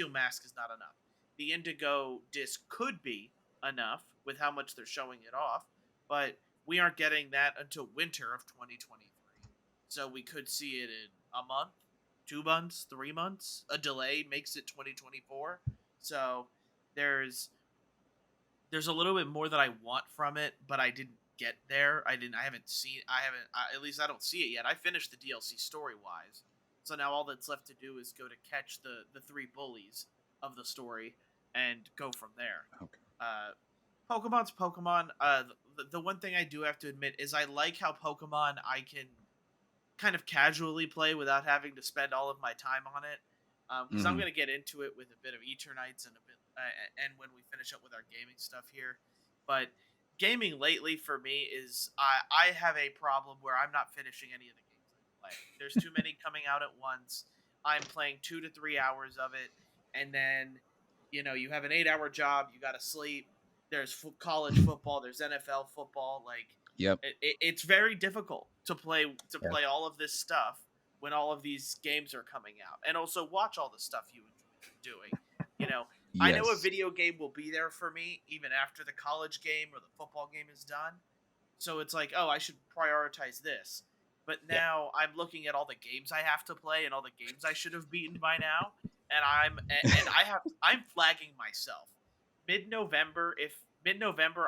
mask is not enough. The indigo disc could be enough with how much they're showing it off, but we aren't getting that until winter of 2023. So we could see it in a month, 2 months, 3 months. A delay makes it 2024. So there's there's a little bit more that I want from it, but I didn't get there. I haven't seen. I haven't. At least I don't see it yet. I finished the DLC story wise, so now all that's left to do is go to catch the three bullies of the story and go from there. Okay. Uh, Pokemon's Pokemon. The one thing I do have to admit is I like how Pokemon I can kind of casually play without having to spend all of my time on it. Because I'm Hmm. going to get into it with a bit of Eternights and a bit, and when we finish up with our gaming stuff here. But gaming lately for me is I have a problem where I'm not finishing any of the games I play. There's too many coming out at once. I'm playing 2 to 3 hours of it, and then you have an 8 hour job. You got to sleep. There's college football. There's NFL football. Like Yep. it's very difficult to Yeah. play all of this stuff when all of these games are coming out, and also watch all the stuff you enjoy doing. I know a Yes. video game will be there for me even after the college game or the football game is done. So it's like, oh, I should prioritize this. But Yeah. now I'm looking at all the games I have to play and all the games I should have beaten by now, and I'm flagging myself. Mid November,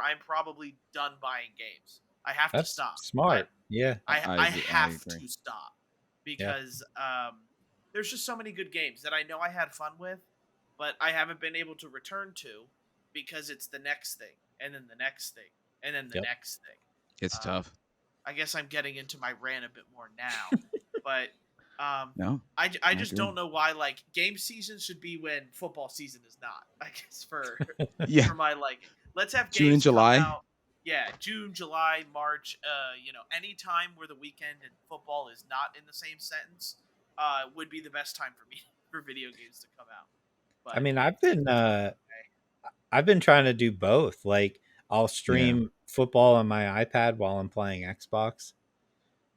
I'm probably done buying games. I have to That's stop. I smart. Yeah. I I have agree. to stop Yeah. because there's just so many good games that I know I had fun with, but I haven't been able to return to because it's the next thing and then the next thing and then the Yep. next thing. It's Um, tough. I guess I'm getting into my rant a bit more now, but No, I I just agree. don't know why like game season should be when football season is not. I guess Yeah, for my liking, let's have June and games come July. out. Yeah, June, July, March. Any time where the weekend and football is not in the same sentence, would be the best time for me for video games to come out. I But mean, it's I've been trying to do both. Like I'll Yeah, stream football on my iPad while I'm playing Xbox.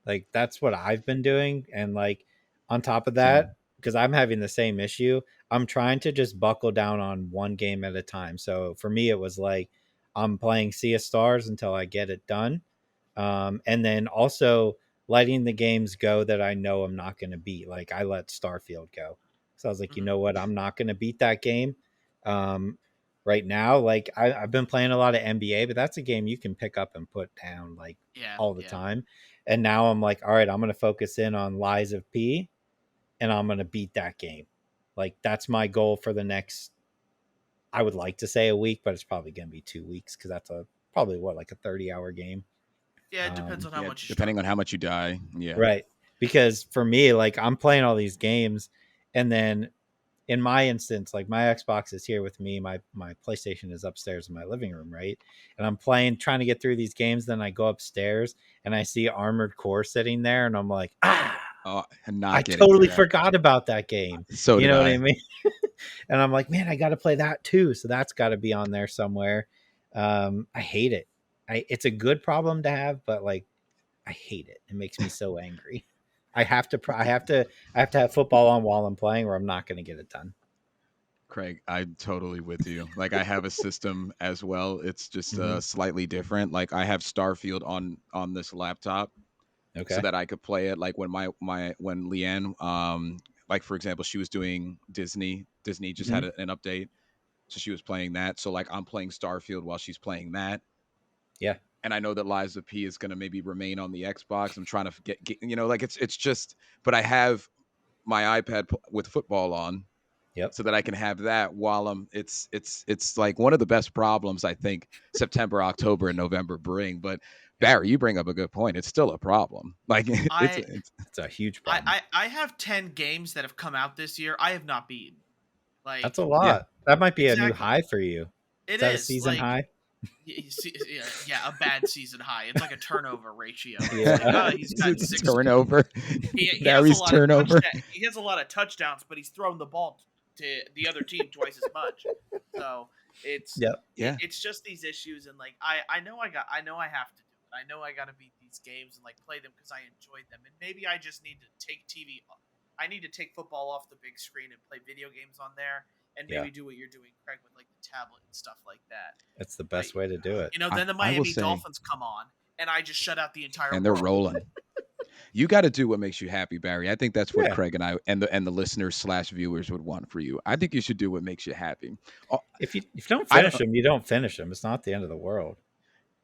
Like that's what I've been doing. And like on top of that, same. because I'm having the same issue, I'm trying to just buckle down on one game at a time. So for me, it was like I'm playing Sea of Stars until I get it done. And then also letting the games go that I know I'm not going to beat. Like I let Starfield go. So I was like, you mhm. know what? I'm not going to beat that game. Um, right now, like I've been playing a lot of NBA, but that's a game you can pick up and put down like Yeah, all the yeah, time. And now I'm like, all right, I'm going to focus in on Lies of P and I'm going to beat that game. Like that's my goal for the next, I would like to say a week, but it's probably going to be 2 weeks because that's probably what, like a 30-hour game. yeah. It depends on how Yeah, much you depending on struggle. how much you die. Yeah. Right. Because for me, like I'm playing all these games and then in my instance, like my Xbox is here with me, my PlayStation is upstairs in my living room, right? And I'm playing trying to get through these games, then I go upstairs and I see Armored Core sitting there and I'm like, Oh, I not getting to totally that. forgot about that game. So You did know what I I. mean? And I'm like, man, I got to play that too. So that's got to be on there somewhere. I hate it. It's a good problem to have, but like I hate it. It makes me so angry. I have to have football on while I'm playing, or I'm not going to get it done. Craig, I'm totally with you. Like I have a system as well. It's just Hmm. slightly different. Like I have Starfield on this laptop so Okay. that I could play it. Like when when Leanne, like for example, she was doing Disney. Disney just Hmm. had an update, so she was playing that. So like I'm playing Starfield while she's playing that. Yeah. And I know that Lies of P is going to maybe remain on the Xbox. I'm trying to like it's just, but I have my iPad with football on Yep. so that I can have that while I'm it's like one of the best problems I think September, October, and November bring. But Yep. Barry, you bring up a good point. It's still a problem. Like I it's It's a huge I, problem. I I have 10 games that have come out this year I have not beaten. That's Like a yeah. lot. That might be a new exactly, high for you. Is it that a is season like high? yeah, a bad season high. It's like a turnover ratio. It's like, Yeah. oh, he's Is got it six. turnover? He has a Barry's lot of turnover. touchdown. He has a lot of touchdowns, but he's thrown the ball to the other team twice as much. So it's Yep. Yeah. it's just these issues, and like I know I have to do it. I know I got to beat these games and like play them because I enjoyed them, and maybe I just need to take TV. I need to take football off the big screen and play video games on there, and Yeah. maybe do what you're doing, Craig, with like the tablet and stuff like that. That's the But best way to do it. then the I will Miami say, Dolphins come on, and I just shut out the entire and they're world. rolling. You got to do what makes you happy, Barry. I think that's what Yeah. Craig and I and the listeners slash viewers would want for you. I think you should do what makes you happy. Oh, If you don't I don't. finish them, you don't finish them. It's not the end of the world.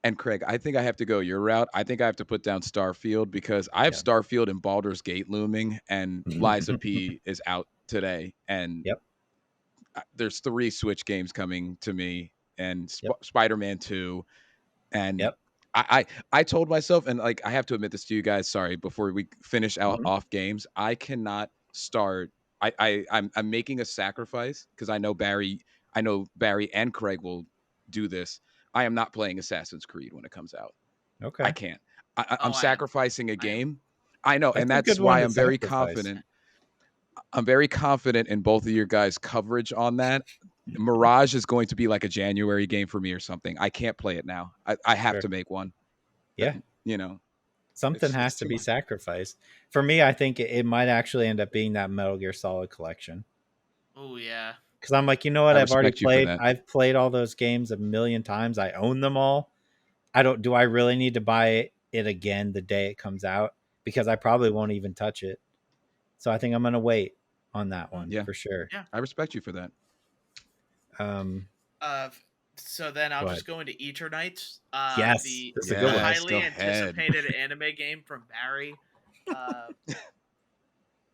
And Craig, I think I have to go your route. I think I have to put down Starfield because I have Yeah. Starfield and Baldur's Gate looming, and Liza P is out today, and Yep. there's 3 Switch games coming to me, and Yep. Spider-Man 2, and Yep. I told myself, and like I have to admit this to you guys. Sorry, before we finish out Mhm. off games, I cannot start. I'm making a sacrifice because I know Barry and Craig will do this. I am not playing Assassin's Creed when it comes out. I Okay. can't. I'm Oh, I am. sacrificing a I am. game. I know, and That's a that's good one why to I'm very sacrifice. confident. I'm very confident in both of your guys' coverage on that. Mirage is going to be like a January game for me or something. I can't play it now. I have Sure. to make one. That Yeah. you know, Something it's has to too be much. sacrificed. For me, I think it might actually end up being that Metal Gear Solid collection. Oh yeah. because I'm like, you know what? I I've already respect you for played. that. I've played all those games a million times. I own them all. I don't. Do I really need to buy it again the day it comes out? Because I probably won't even touch it. So I think I'm gonna wait on that Mm, one Yeah, for sure. yeah. I respect you for that. Um, Uh, so then I'll go just ahead. go into Eternights, Yes, the this is a good the one. Yes, go highly ahead. anticipated anime game from Barry. Uh,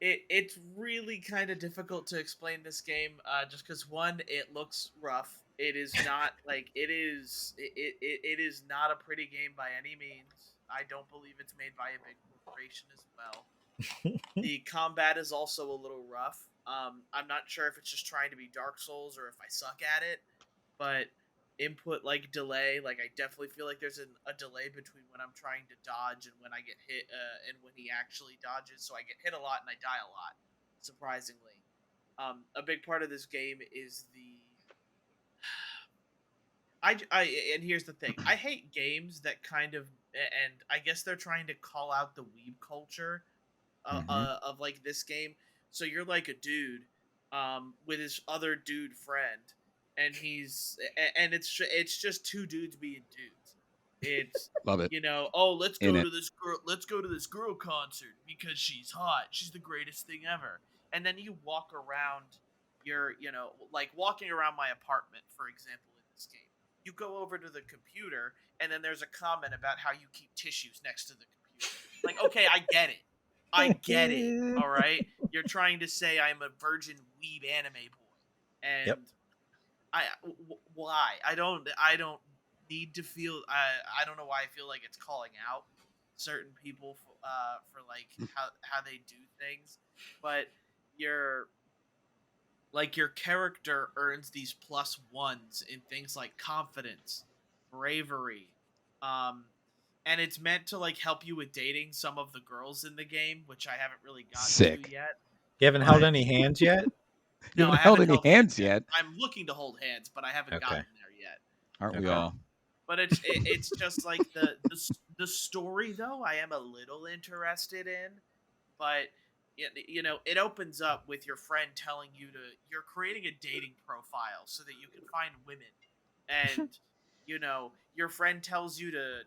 it's really kind of difficult to explain this game, just because one, it looks rough. It is not like it is not a pretty game by any means. I don't believe it's made by a big corporation as well. The combat is also a little rough. I'm not sure if it's just trying to be Dark Souls or if I suck at it, but input like delay, like I definitely feel like there's a delay between when I'm trying to dodge and when I get hit, and when he actually dodges. So I get hit a lot and I die a lot, surprisingly. A big part of this game is the and here's the thing. I hate games that kind of, and I guess they're trying to call out the weeb culture Hmm. of like this game. So you're like a dude, with his other dude friend, and and it's just two dudes being dudes. It's Love it. oh, let's In go it. to this girl concert because she's hot. She's the greatest thing ever. And then you walk around like walking around my apartment, for example, in this game. You go over to the computer, and then there's a comment about how you keep tissues next to the computer. Like, okay, I get it. I get it. All right, you're trying to say I'm a virgin weeb anime boy, Yep. and why? I don't need to feel. I don't know why I feel like it's calling out certain people for like how they do things, but your your character earns these plus ones in things like confidence, bravery, um, and it's meant to like help you with dating some of the girls in the game, which I haven't really gotten to Sick. yet. You haven't held But any hands yet? You no, I haven't held haven't any held hands hands yet. yet. I'm looking to hold hands, but I haven't Okay. gotten there yet. Aren't we Okay. all? But it's just like the story though. I am a little interested in, but it opens up with your friend telling you you're creating a dating profile so that you can find women, and your friend tells you to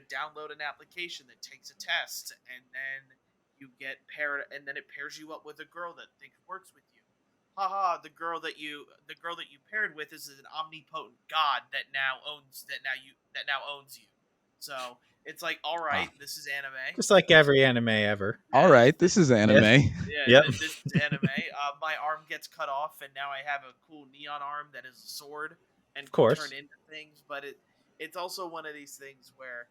download an application that takes a test, and then you get paired, and then it pairs you up with a girl that thinks works with you. Haha, the girl that you paired with is an omnipotent god that now owns you. So it's like, all right, Ah. this is anime. Just like This every anime ever. All yeah, right, this is Yeah. anime. yeah, Yep. this is anime. My arm gets cut off, and now I have a cool neon arm that is a sword and Of can turn course. into things. But it's also one of these things where,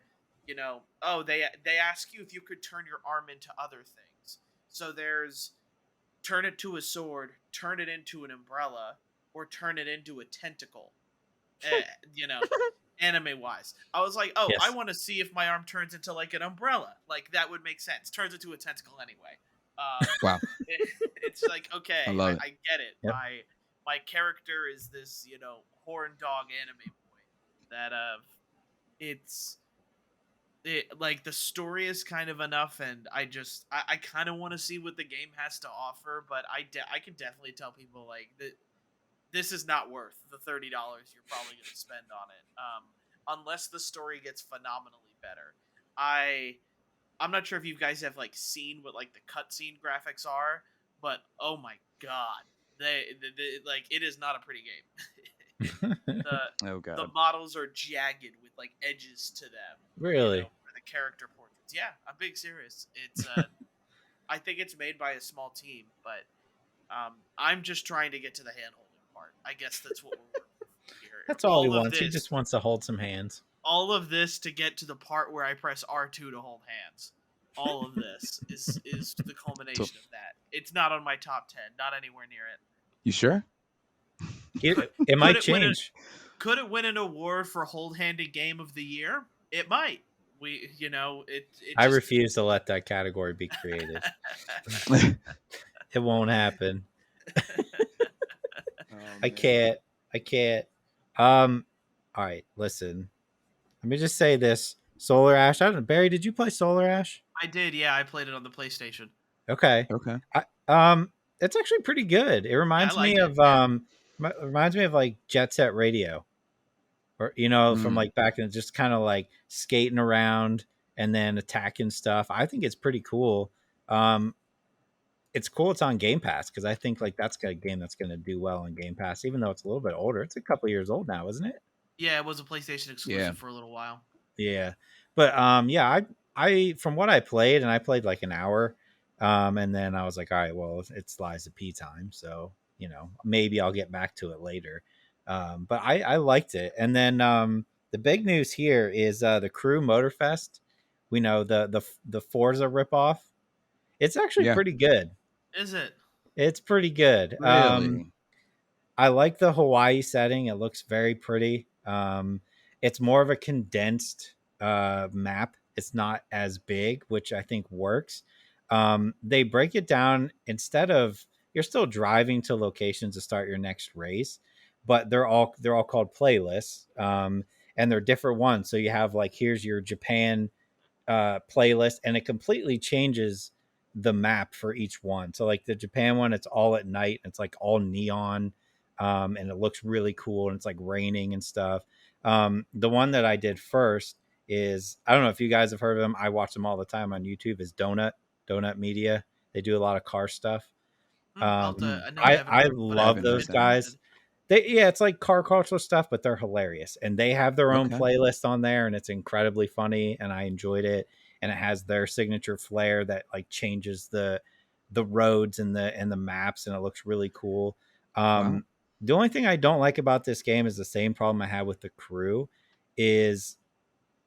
oh, they ask you if you could turn your arm into other things. So there's turn it to a sword, turn it into an umbrella, or turn it into a tentacle. Eh, you know, anime wise. I was like, oh, I Yes. want to see if my arm turns into like an umbrella. Like that would make sense. Turns into a tentacle anyway. Wow, It's like, I okay, love it. I get it. Yep. My character is this horn dog anime boy that it's like the story is kind of enough, and I kind of want to see what the game has to offer, but I can definitely tell people like that this is not worth the $30 you're probably going to spend on it, unless the story gets phenomenally better. I I'm not sure if you guys have like seen what like the cutscene graphics are, but oh my god, they like it is not a pretty game. the Oh the God. models are jagged with like edges to them, Really? for the character portraits. Yeah, I'm being serious. It's I think it's made by a small team, but I'm just trying to get to the hand holding part. I guess that's what we're working for here. That's all he wants. He just wants to hold some hands. All of this to get to the part where I press R2 to hold hands. All of this is the So culmination of that. It's not on my top 10, not anywhere near it. you sure? Could It could might it win a change. could it win an award for hold handed game of the year? It might. It I just refuse to let that category be created. It won't happen. Oh I man. can't. I can't. All right, listen. Let me just say this. Solar Ash. I don't know. Barry, did you play Solar Ash? I did, yeah, I played it on the PlayStation. Okay. Okay. I, um it's actually pretty good. It Yeah, I reminds me liked it. of Yeah. reminds me of like Jet Set Radio, or from Mm, like back in, just kind of like skating around and then attacking stuff. I think it's pretty cool. Um, it's cool it's on Game Pass, because I think like that's a game that's going to do well on Game Pass, even though it's a little bit older. It's a couple years old now, isn't it? Yeah, it was a PlayStation yeah. exclusive for a little while. Yeah, but yeah, I from what I played, and I played like an hour, and then I was like, all right, well, it's Liza P time, so maybe I'll get back to it later. But I liked it, and then the big news here is the Crew Motorfest. We know the Forza ripoff. It's actually Yeah. pretty good. Is it? It's pretty good. Really? I like the Hawaii setting. It looks very pretty. It's more of a condensed map. It's not as big, which I think works. They break it down, instead of, you're still driving to locations to start your next race, but they're all called playlists, and they're different ones. So you have like, here's your Japan playlist, and it completely changes the map for each one. So like the Japan one, it's all at night. It's like all neon, and it looks really cool. And it's like raining and stuff. The one that I did first is, I don't know if you guys have heard of them. I watch them all the time on YouTube. Is Donut Media. They do a lot of car stuff. Mm, I know I I haven't I heard of them, but I love haven't I'm heard those that. guys. interested. Yeah, it's like car cultural stuff, but they're hilarious, and they have their own Okay. playlist on there, and it's incredibly funny, and I enjoyed it. And it has their signature flair that like changes the roads and the maps, and it looks really cool. Wow. The only thing I don't like about this game is the same problem I had with the Crew, is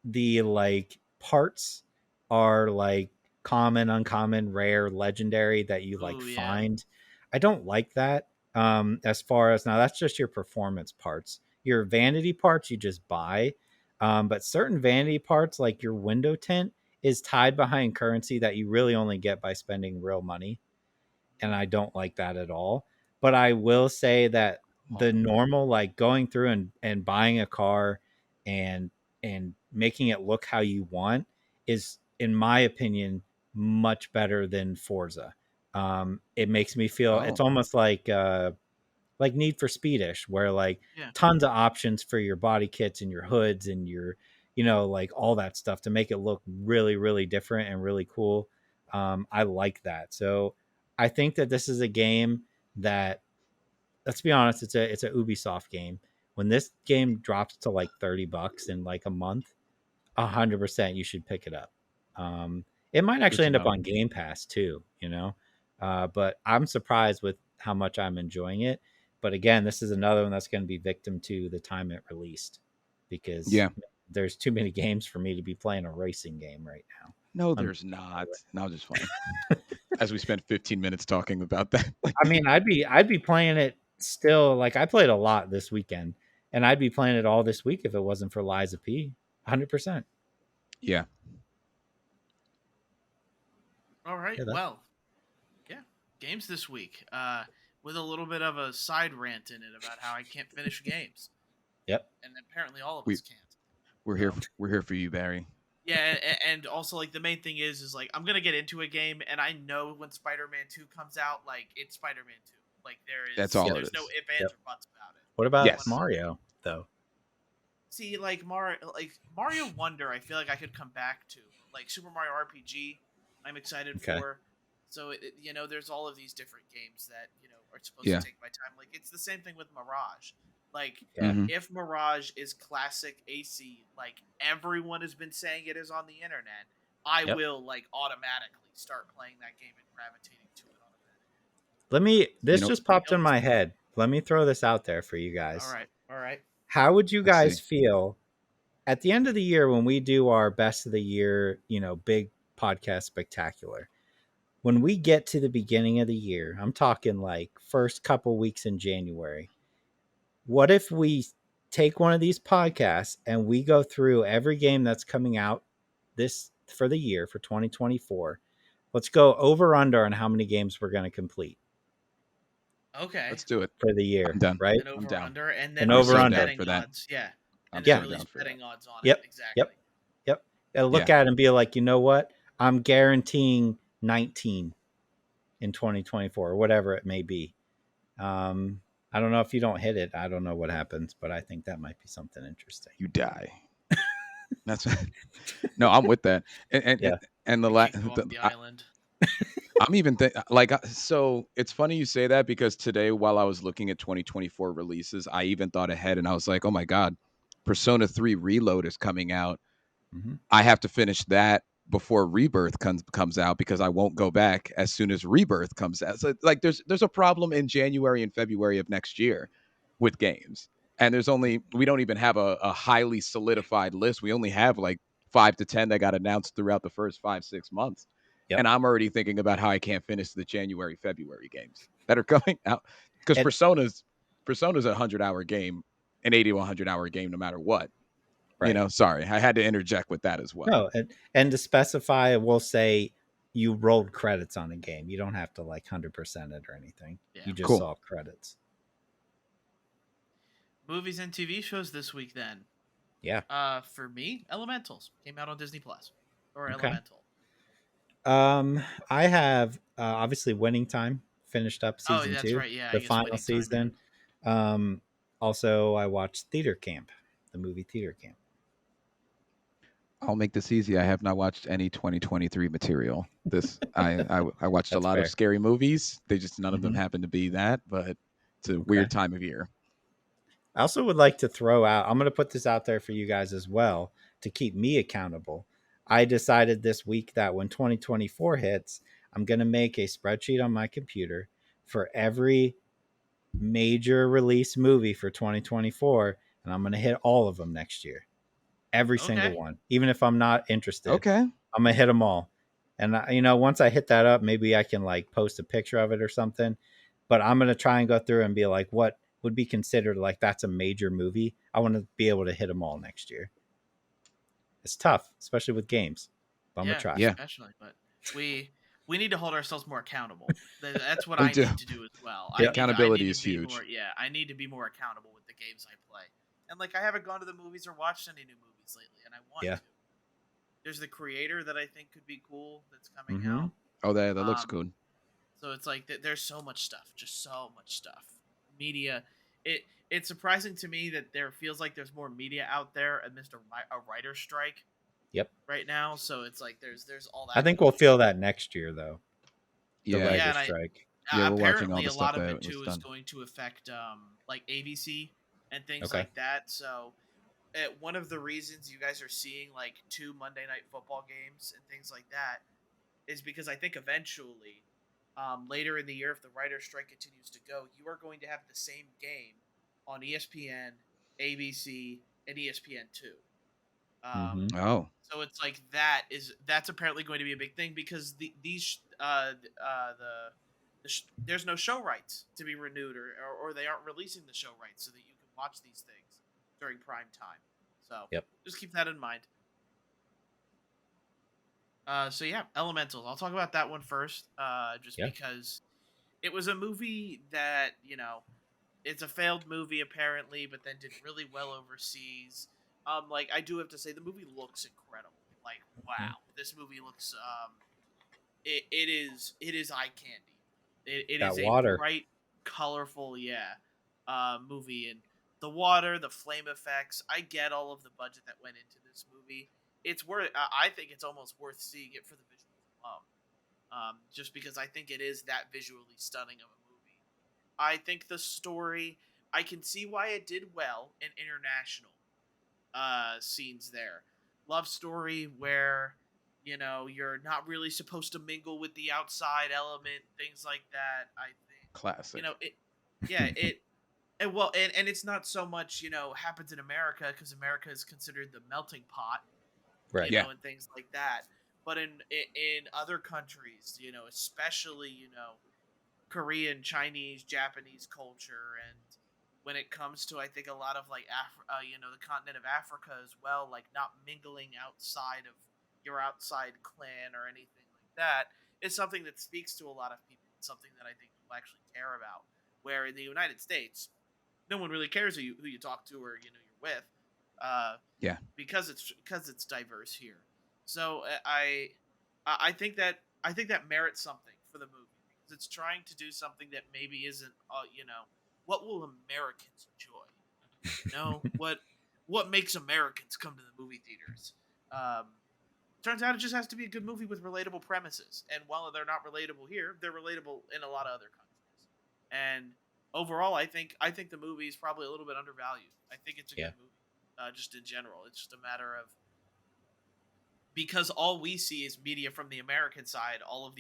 the like parts are like common, uncommon, rare, legendary that you like Oh yeah. find. I don't like that. As far as, now, that's just your performance parts. Your vanity parts you just buy. But certain vanity parts, like your window tint, is tied behind currency that you really only get by spending real money, and I don't like that at all. But I will say that the Oh, normal, like going through and buying a car and making it look how you want, is, in my opinion, much better than Forza. It makes me feel, it's oh, almost like Need for Speedish, where like Yeah. tons of options for your body kits and your hoods and your, like all that stuff to make it look really, really different and really cool. I like that. So I think that this is a game that, let's be honest, it's a Ubisoft game. When this game drops to like $30 in like a month, 100% you should pick it up. It might good actually to end up know. on Game Pass too, but I'm surprised with how much I'm enjoying it. But again, this is another one that's going to be victim to the time it released, because Yeah. there's too many games for me to be playing a racing game right now. No, Un- there's not. No, just playing. As we spent 15 minutes talking about that. I mean, I'd be playing it still. Like, I played a lot this weekend, and I'd be playing it all this week if it wasn't for Liza P. 100%. Yeah. All right. Yeah, that's, Well, yeah. Games this week. With a little bit of a side rant in it about how I can't finish games, yep. and apparently all of We us can't. we're here So we're here for you, Barry. yeah, and also like the main thing is like I'm gonna get into a game, and I know when Spider-Man 2 comes out, like it's Spider-Man 2. Like That's all Yep. it there's no is. if Yep. ands or buts about it. What So I about want to Yes. play. Mario though? See, like Mario Wonder, I feel like I could come back to. Like Super Mario RPG, I'm excited Okay. for. So there's all of these different games that are supposed Yeah. to take my time. Like it's the same thing with Mirage. Like Yeah. Hmm. if Mirage is classic AC, like everyone has been saying it is on the internet, I Yep. will like automatically start playing that game and gravitating to it automatically. You This know, just popped in Else, my head. Let me throw this out there for you all guys. right, all right. How would you let's guys see. feel at the end of the year when we do our best of the year, big podcast spectacular? When we get to the beginning of the year, I'm talking like first couple weeks in January. What if we take one of these podcasts and we go through every game that's coming out this for the year for 2024? Let's go over under on how many games we're going to complete Okay, Let's do it. for the I'm year, done. right? an I'm over down. under, and An then I'm over so release down under. betting for that. odds. Yeah, I'm and then Yeah. so down release for that. betting odds on it. Yep. Exactly. Yep. Yep. And look Yeah. at it and be like, you know what? I'm guaranteeing 19 in 2024 or whatever it may be. I don't know if you don't hit it. I don't know what happens, but I think that might be something interesting. You die. That's no, I'm with that. And and and, Yeah. and You kick them off the island. I'm even so it's funny you say that because today while I was looking at 2024 releases, I even thought ahead and I was like, "Oh my god, Persona 3 Reload is coming out. Mm-hmm. I have to finish that before Rebirth comes out because I won't go back as soon as Rebirth comes out." So like there's a problem in January and February of next year with games. And we don't even have a highly solidified list. We only have like 5 to 10 that got announced throughout the first 5 6 months. Yep. And I'm already thinking about how I can't finish the January February games that are coming out because And Persona's a 100-hour game, an 80 to 100-hour game no matter what. right. Sorry, I had to interject with that as well. No, and to specify, we'll say you rolled credits on a game. You don't have to like 100% it or anything. Yeah. You just Cool. saw credits. Movies and TV shows this week then. Yeah. For me, Elementals came out on Disney Plus. Or Okay. Elemental. I have obviously Winning Time finished up Oh, season that's 2, right. Yeah, I the guess final Winning Time. Yeah. season. Also I watched Theater Camp, the movie Theater Camp. I'll make this easy. I have not watched any 2023 material. I watched a That's lot of fair. scary movies. They just none of them Mhm. happen to be that, but it's a Okay. weird time of year. I also would like to throw out, I'm going to put this out there for you guys as well to keep me accountable. I decided this week that when 2024 hits, I'm going to make a spreadsheet on my computer for every major release movie for 2024, and I'm going to hit all of them next year. Every single Okay. one. Even if I'm not interested, Okay. I'm going to hit them all. And, once I hit that up, maybe I can like post a picture of it or something. But I'm going to try and go through and be like, what would be considered like that's a major movie? I want to be able to hit them all next year. It's tough, especially with games. But I'm going to Yeah, try. Yeah, especially. But we need to hold ourselves more accountable. That's what we I do. need to do as well. Yep. I need Accountability to is be more. huge. Yeah, I need to be more accountable with the games I play. And like I haven't gone to the movies or watched any new movies lately, and I want Yeah. to. There's the creator that I think could be cool that's coming Mm-hmm. out. Oh, that looks Um, good. so it's like there's so much stuff, just so much stuff. Media. It's surprising to me that there feels like there's more media out there amidst a writer strike Yep. right now. So it's like there's all I that think we'll going feel on. that next year, though. The Yeah. Yeah, writer's and strike. Yeah, we're watching all apparently the a stuff lot of it that was too is done. going to affect like ABC and things Okay. like that. So one of the reasons you guys are seeing like 2 Monday Night Football games and things like that is because I think eventually, later in the year, if the writer's strike continues to go, you are going to have the same game on ESPN, ABC, and ESPN2. Mm-hmm. Um, Oh, so it's like that's apparently going to be a big thing because there's no show rights to be renewed or they aren't releasing the show rights so that you can watch these things during prime time. So Yep. just keep that in mind. So yeah, Elementals. I'll talk about that one first, just Yeah. because it was a movie that it's a failed movie apparently, but then did really well overseas. Like I do have to say, the movie looks incredible. Like Mhm. wow, this movie looks it is eye candy. It Got is a water. bright, colorful movie, and the water, the flame effects. I get all of the budget that went into this movie. It's worth. I think it's almost worth seeing it for the visuals alone. Just because I think it is that visually stunning of a movie. I think the story, I can see why it did well in international scenes there. Love story where you're not really supposed to mingle with the outside element, things like that. I think classic. it, yeah, it. And it's not so much happens in America because America is considered the melting pot, Right. Yeah. and things like that. But in other countries, especially Korean, Chinese, Japanese culture, and when it comes to I think a lot of like the continent of Africa as well, like not mingling outside of your outside clan or anything like that is something that speaks to a lot of people. It's something that I think people actually care about. Where in the United States, no one really cares who you talk to or you're with, uh, Yeah. because it's diverse here. So I think that merits something for the movie because it's trying to do something that maybe isn't, what will Americans enjoy? What makes Americans come to the movie theaters? Turns out it just has to be a good movie with relatable premises. And while they're not relatable here, they're relatable in a lot of other countries. And overall, I think the movie is probably a little bit undervalued. I think it's a Yeah. good movie, just in general. It's just a matter of, because all we see is media from the American side. All of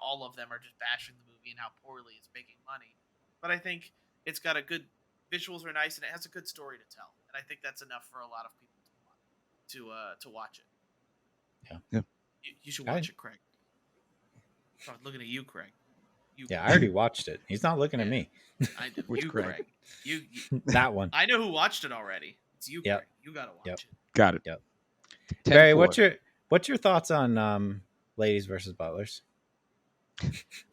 all of them are just bashing the movie and how poorly it's making money. But I think it's got a good visuals are nice and it has a good story to tell. And I think that's enough for a lot of people to watch it. Yeah. You should watch it, Craig. I'm looking at you, Craig. I already watched it. He's not looking at me. I do. Which you, Craig? You, That one. I know who watched it already. It's you, Yep. Craig. You gotta watch Yep. it. Got it. Yep. 10-4. Barry, what's your thoughts on Ladies versus Butlers?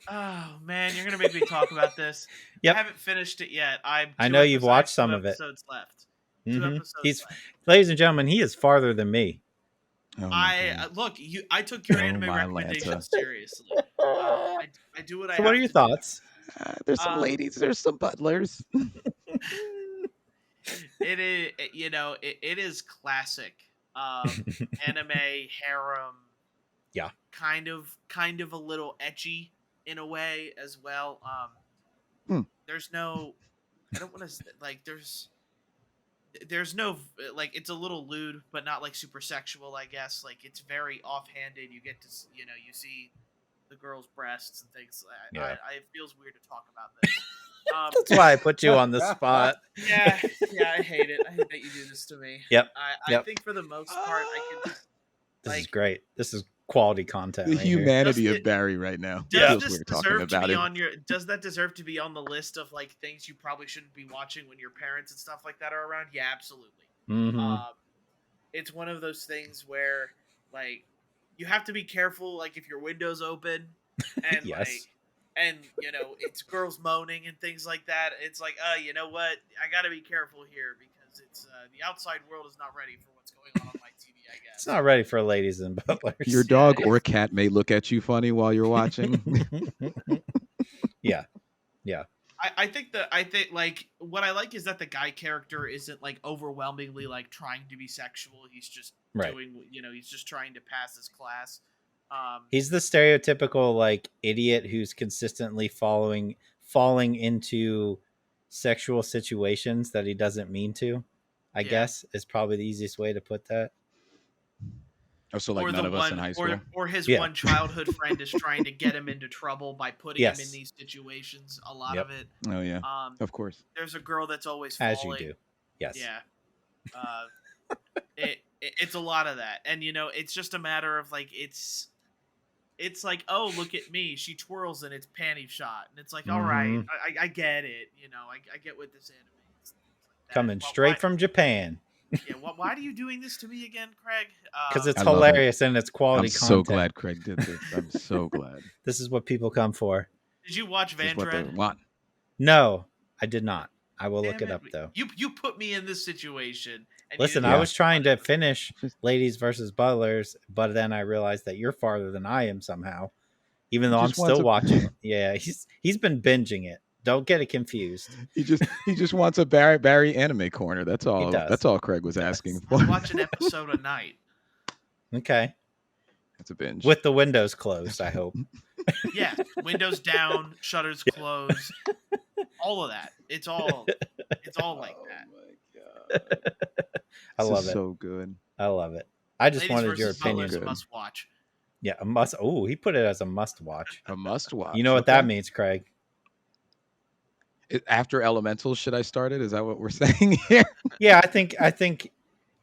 Oh man, you're gonna make me talk about this. Yep. I haven't finished it yet. I know you've watched some of it. Episodes left. Mm-hmm. 2 episodes left. Ladies and gentlemen, he is farther than me. Oh Look. I took your anime my recommendations Lanta. seriously. I do what I. So, have what are your to thoughts? There's some ladies. There's some butlers. It is, it is classic anime harem. Yeah. Kind of a little etchy in a way as well. There's no, I don't want to like. There's no like. It's a little lewd, but not like super sexual. I guess like it's very offhanded. You get to you see the girl's breasts and things. Yeah. It feels weird to talk about this. That's why I put you on the spot. Yeah, I hate it. I hate that you do this to me. Yep. I think for the most part, I can. This is great. This is quality content. The right here. humanity of Barry right now. Does Feels this weird talking deserve to about be him. on your? Does that deserve to be on the list of like things you probably shouldn't be watching when your parents and stuff like that are around? Yeah, absolutely. Mhm. It's one of those things where like you have to be careful. Like if your window's open and Yes. it's girls moaning and things like that. It's like, you know what? I got to be careful here because it's the outside world is not ready for what's going on my TV. I guess It's not ready for ladies and butlers. Your dog or cat may look at you funny while you're watching. Yeah. I think like what I like is that the guy character isn't like overwhelmingly like trying to be sexual. He's just Right. doing, he's just trying to pass his class. He's the stereotypical like idiot who's consistently falling into sexual situations that he doesn't mean to. I guess is probably the easiest way to put that. Also, like none of us in high school. Or his Yeah. one childhood friend is trying to get him into trouble by putting him in these situations. A lot of it. Oh yeah, of course. There's a girl that's always falling. As you do. Yes. Yeah. It's a lot of that, and it's just a matter of like it's like, oh, look at me, she twirls and it's panty shot, and it's like, all right, I get it, I get what this anime is. Like Coming straight from Japan. Yeah, why are you doing this to me again, Craig? Because it's I love hilarious and it's quality I'm content. so glad Craig did this. I'm so glad. This is what people come for. Did you watch This is what they Vandred? want. No, I did not. I will Damn look it up though. You put me in this situation. And Listen, I was trying to finish Ladies versus Butlers, but then I realized that you're farther than I am somehow. Even though I'm still watching. Yeah, he's been binging it. Don't get it confused. He just wants a Barry anime corner. That's all. He does. That's all Craig was asking for. I watch an episode a night. Okay. That's a binge. With the windows closed, I hope. Yeah, windows down, shutters closed, all of that. It's all like that. Oh my god. I love it. So good. I love it. I just Ladies wanted your versus Butlers, opinion. Good. must watch. Yeah, a must. Oh, he put it as a must watch. A must watch. You know what that means, Craig? After Elemental, should I start it? Is that what we're saying here? Yeah, I think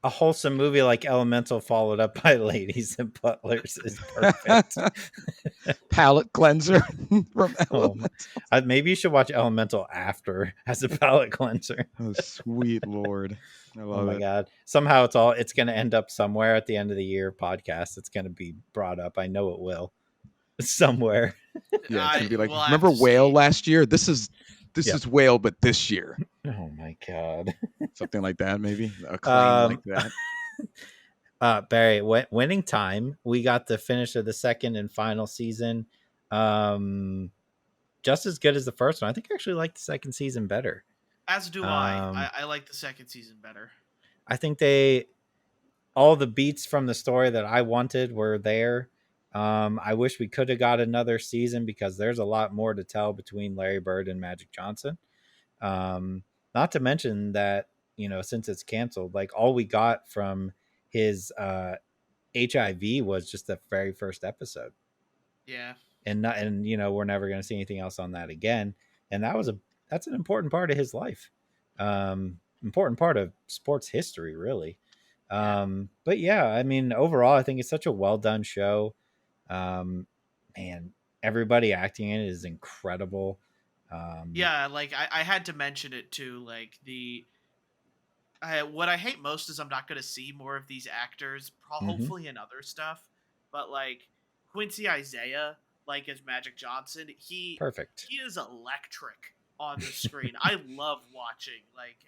a wholesome movie like Elemental followed up by Ladies and Butlers is perfect. Palette cleanser from Elemental. Maybe you should watch Elemental after as a palate cleanser. Oh, sweet Lord. I love Oh my it. god. Somehow it's going to end up somewhere at the end of the year podcast. It's going to be brought up. I know it will. Somewhere. Yeah, it's going to be like, We'll have remember to Whale see. last year? This is Whale, but this year. Oh my god. Something like that, maybe. A claim like that. Barry, winning time. We got the finish of the second and final season. just as good as the first one. I think I actually like the second season better. As do I. Um, I like the second season better. I think they all the beats from the story that I wanted were there. I wish we could have got another season because there's a lot more to tell between Larry Bird and Magic Johnson. Not to mention that, since it's canceled, like all we got from his HIV was just the very first episode. Yeah. And we're never going to see anything else on that again. And that's an important part of his life. Important part of sports history, really. Yeah. But yeah, I mean, overall, I think it's such a well done show. Man, everybody acting in it is incredible. Yeah, like I had to mention it too. Like what I hate most is I'm not going to see more of these actors, mhm, hopefully in other stuff. But like Quincy Isaiah, like as Magic Johnson, perfect. he is electric on the screen. I love watching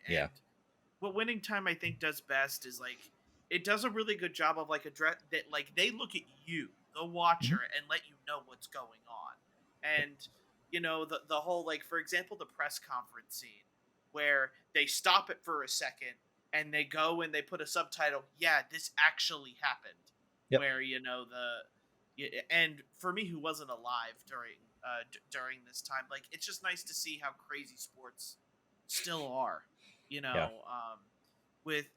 Yeah. and what Winning Time I think does best is like it does a really good job of like address that like they look at you, the watcher, Mhm, and let you know what's going on. yep. And the whole like for example the press conference scene where they stop it for a second and they go and they put a subtitle, yeah, this actually happened. Yep. Where and for me who wasn't alive during this time, like it's just nice to see how crazy sports still are you Yeah. know, with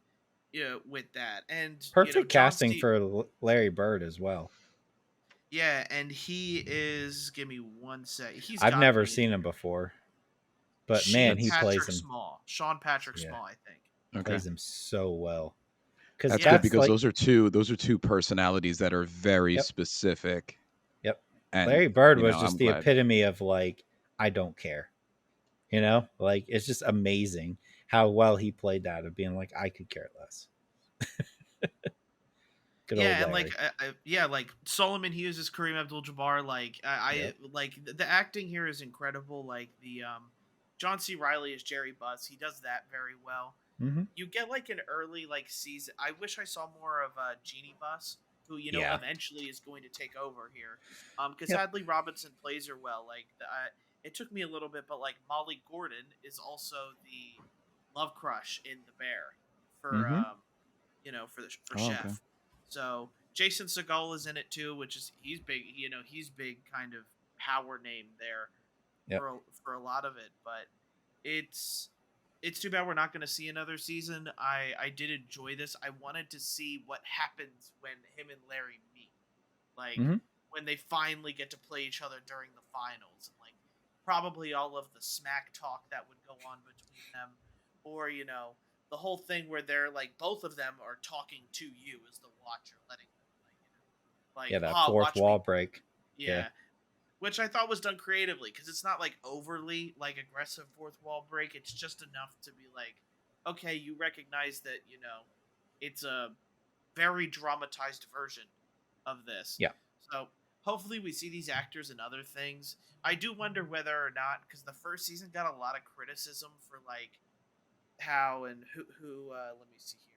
with that, and Perfect John casting Steve, for Larry Bird as well. yeah, and he is. Give me one sec. He's I've got to never be in seen him here. before, but man, he plays him. Sean Patrick Yeah, Small, I think. he Okay. plays him so well. Because That's good Yeah, that's because like, those are two personalities that are very yep, specific. yep. And Larry Bird was I'm just the glad. epitome of like, I don't care. Like it's just amazing how well he played that of being like, I could care less. Good old yeah, and like Larry. yeah, like Solomon Hughes is Kareem Abdul-Jabbar. Like Yep. like the acting here is incredible. Like the John C. Riley is Jerry Buss. He does that very well. Hmm. You get like an early like season. I wish I saw more of Jeannie Buss, who Yeah. eventually is going to take over here. Because Yep. Hadley Robinson plays her well. Like it took me a little bit, but like Molly Gordon is also the love crush in The Bear for Hmm. for Oh, okay. Chef. So Jason Segel is in it too, which is he's big. He's big kind of power name there Yep. for a lot of it, but it's it's too bad we're not going to see another season. I did enjoy this. I wanted to see what happens when him and Larry meet, like Hmm. when they finally get to play each other during the finals, and like probably all of the smack talk that would go on between them, or the whole thing where they're like both of them are talking to you as the watcher, letting them Yeah. That ah, fourth watch me, wall break. Yeah. yeah, which I thought was done creatively because it's not like overly like aggressive fourth wall break. It's just enough to be like, okay, you recognize that it's a very dramatized version of this. Yeah. So hopefully we see these actors in other things. I do wonder whether or not because the first season got a lot of criticism for like how and who let me see here,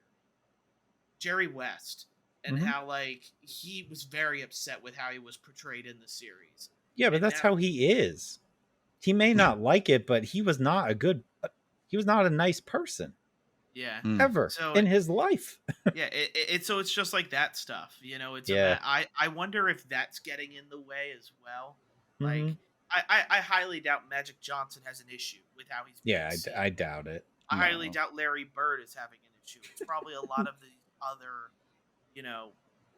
Jerry West, and Hmm. how like he was very upset with how he was portrayed in the series. Yeah, but And that's now how he is. He may not like it, but he was not a good. He was not a nice person yeah. Mm. ever So in his life. yeah, so it's just like that stuff. It's Yeah. I wonder if that's getting in the way as well. Like Hmm. I highly doubt Magic Johnson has an issue with how he's being Yeah, seen. I doubt it. I highly No. doubt Larry Bird is having an issue. It's probably a lot of the other, you know,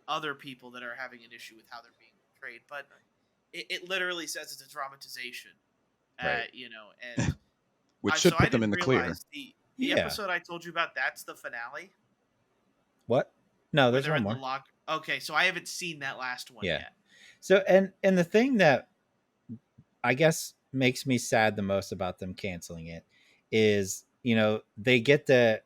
other people that are having an issue with how they're being portrayed. But it literally says it's a dramatization. Right. And Which so should I put them in didn't the clear. realize the Yeah. episode I told you about. That's the finale What? No, where there's they're one in the more. lock. Okay, so I haven't seen that last one Yeah. yet. So and the thing that I guess makes me sad the most about them canceling it is, they get the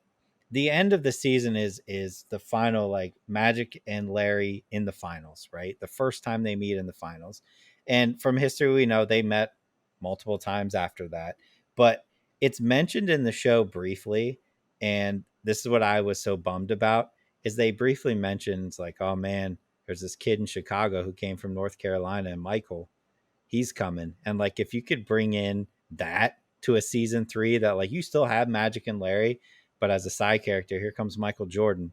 end of the season is the final, like Magic and Larry in the finals, right? The first time they meet in the finals. And from history we know they met multiple times after that. But it's mentioned in the show briefly, and this is what I was so bummed about is they briefly mentioned, it's like, oh man, there's this kid in Chicago who came from North Carolina, and Michael, he's coming. And like if you could bring in that to a season 3, that like you still have Magic and Larry, but as a side character, here comes Michael Jordan,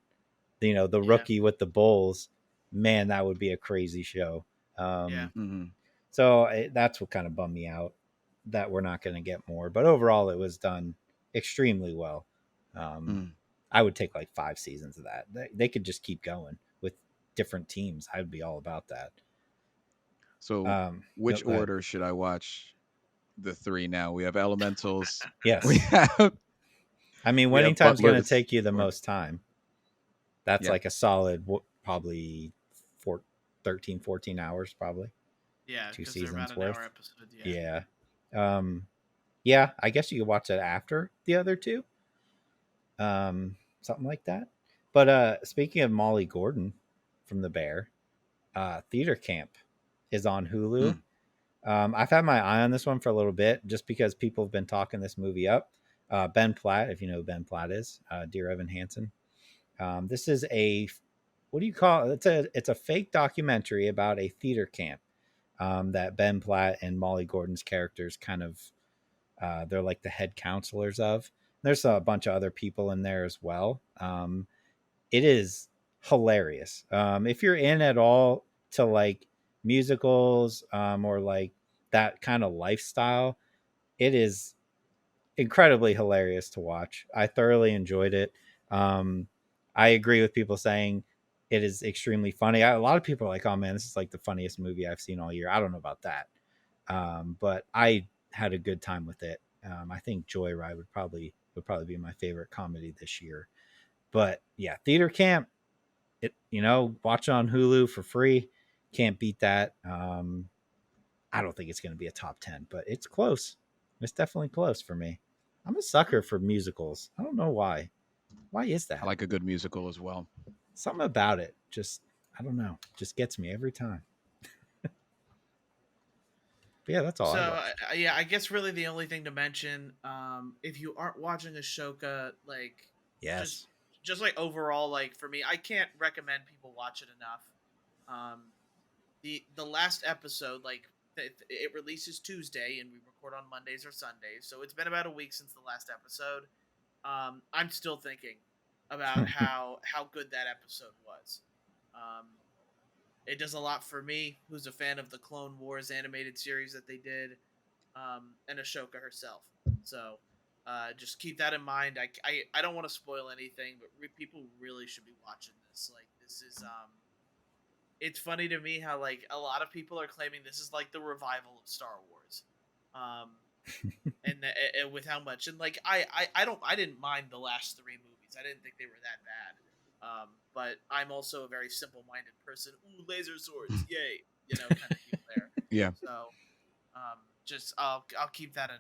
the Yeah, rookie with the Bulls. Man, that would be a crazy show. yeah, Um, Hmm. so that's what kind of bummed me out, that we're not going to get more. But overall, it was done extremely well. Um, Mm. I would take like 5 seasons of that. They could just keep going with different teams. I'd be all about that. So, No, which go ahead. order should I watch the three now? We have Elementals. We Yes. have I mean, we winning have time's going to Butlers. take you the Or most time. That's yeah, like a solid, probably 13, 14 hours, probably yeah. two Because they're about seasons an hour worth. episode. Yeah, Yeah. Um, yeah, I guess you could watch it after the other two. Something like that. But speaking of Molly Gordon from The Bear, Theater Camp is on Hulu. mm. I've had my eye on this one for a little bit just because people have been talking this movie up. Ben Platt, if you know who Ben Platt is, Dear Evan Hansen. This is a, what do you call it? It's a fake documentary about a theater camp that Ben Platt and Molly Gordon's characters kind of, they're like the head counselors of. There's a bunch of other people in there as well. It is hilarious. If you're in at all to like musicals, or like that kind of lifestyle, it is incredibly hilarious to watch. I thoroughly enjoyed it. Um, I agree with people saying it is extremely funny. A lot of people are like, "Oh man, this is like the funniest movie I've seen all year." I don't know about that, but I had a good time with it. I think Joyride would probably be my favorite comedy this year. But yeah, Theater Camp, watch it on Hulu for free. Can't beat that. I don't think it's going to be a top 10, but it's close. It's definitely close for me. I'm a sucker for musicals. I don't know why. Why is I that? like a good musical as well. Something about it just, I don't know, just gets me every time. But yeah, that's all I So watched. yeah, I guess really the only thing to mention, if you aren't watching Ashoka, like just Yes. just like overall, like for me, I can't recommend people watch it enough. The last episode, like it releases Tuesday, and we record on Mondays or Sundays, so it's been about a week since the last episode. I'm still thinking about how good that episode was. Um, it does a lot for me, who's a fan of the Clone Wars animated series that they did, and Ashoka herself. So just keep that in mind. I don't want to spoil anything, but people really should be watching this. Like this is it's funny to me how like a lot of people are claiming this is like the revival of Star Wars, um, and with how much and like I didn't mind the last three movies. I didn't think they were that bad. But I'm also a very simple-minded person. Ooh, laser swords, yay! Kind of deal there. Yeah, So just I'll keep that in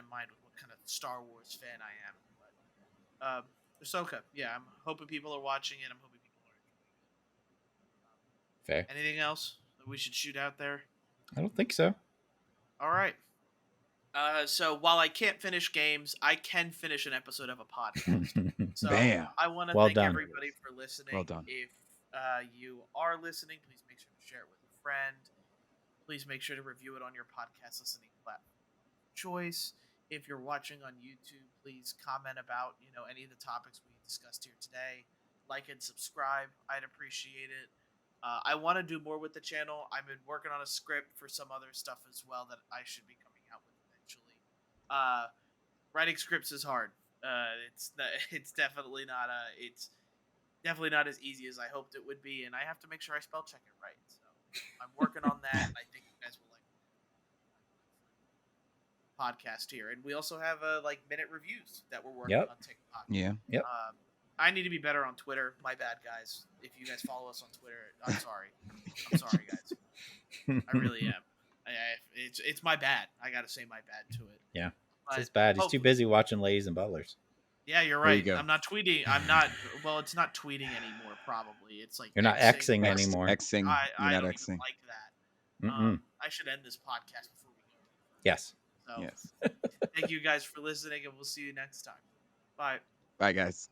mind with what kind of Star Wars fan I am. But Ahsoka, yeah, I'm hoping people are watching it. I'm hoping people are Fair. enjoying it. Anything else that we should shoot out there? I don't think so. All right. So while I can't finish games, I can finish an episode of a podcast. So bam, I want to Well thank done. everybody for well listening. done. If you are listening, please make sure to share it with a friend. Please make sure to review it on your podcast listening platform of choice. If you're watching on YouTube, please comment about any of the topics we discussed here today. Like and subscribe. I'd appreciate it. I want to do more with the channel. I've been working on a script for some other stuff as well that I should be coming out with eventually. Writing scripts is hard. It's definitely not it's definitely not as easy as I hoped it would be, and I have to make sure I spell check it right. So I'm working on that, and I think you guys will like podcast here. And we also have like minute reviews that we're working Yep. on TikTok. Yeah, Yep. I need to be better on Twitter. My bad, guys. If you guys follow us on Twitter, I'm sorry. I'm sorry, guys. I really am. It's my bad. I got to say my bad to it. Yeah. But It's bad. He's too busy watching Ladies and Butlers. Yeah, you're there you right. go. I'm not tweeting. I'm not. Well, it's not tweeting anymore. Probably it's like You're not Xing anymore. Xing, I you're not don't even Xing. like that. Mm-mm. I should end this podcast before we go. Yes. So Yes. thank you guys for listening, and we'll see you next time. Bye. Bye, guys.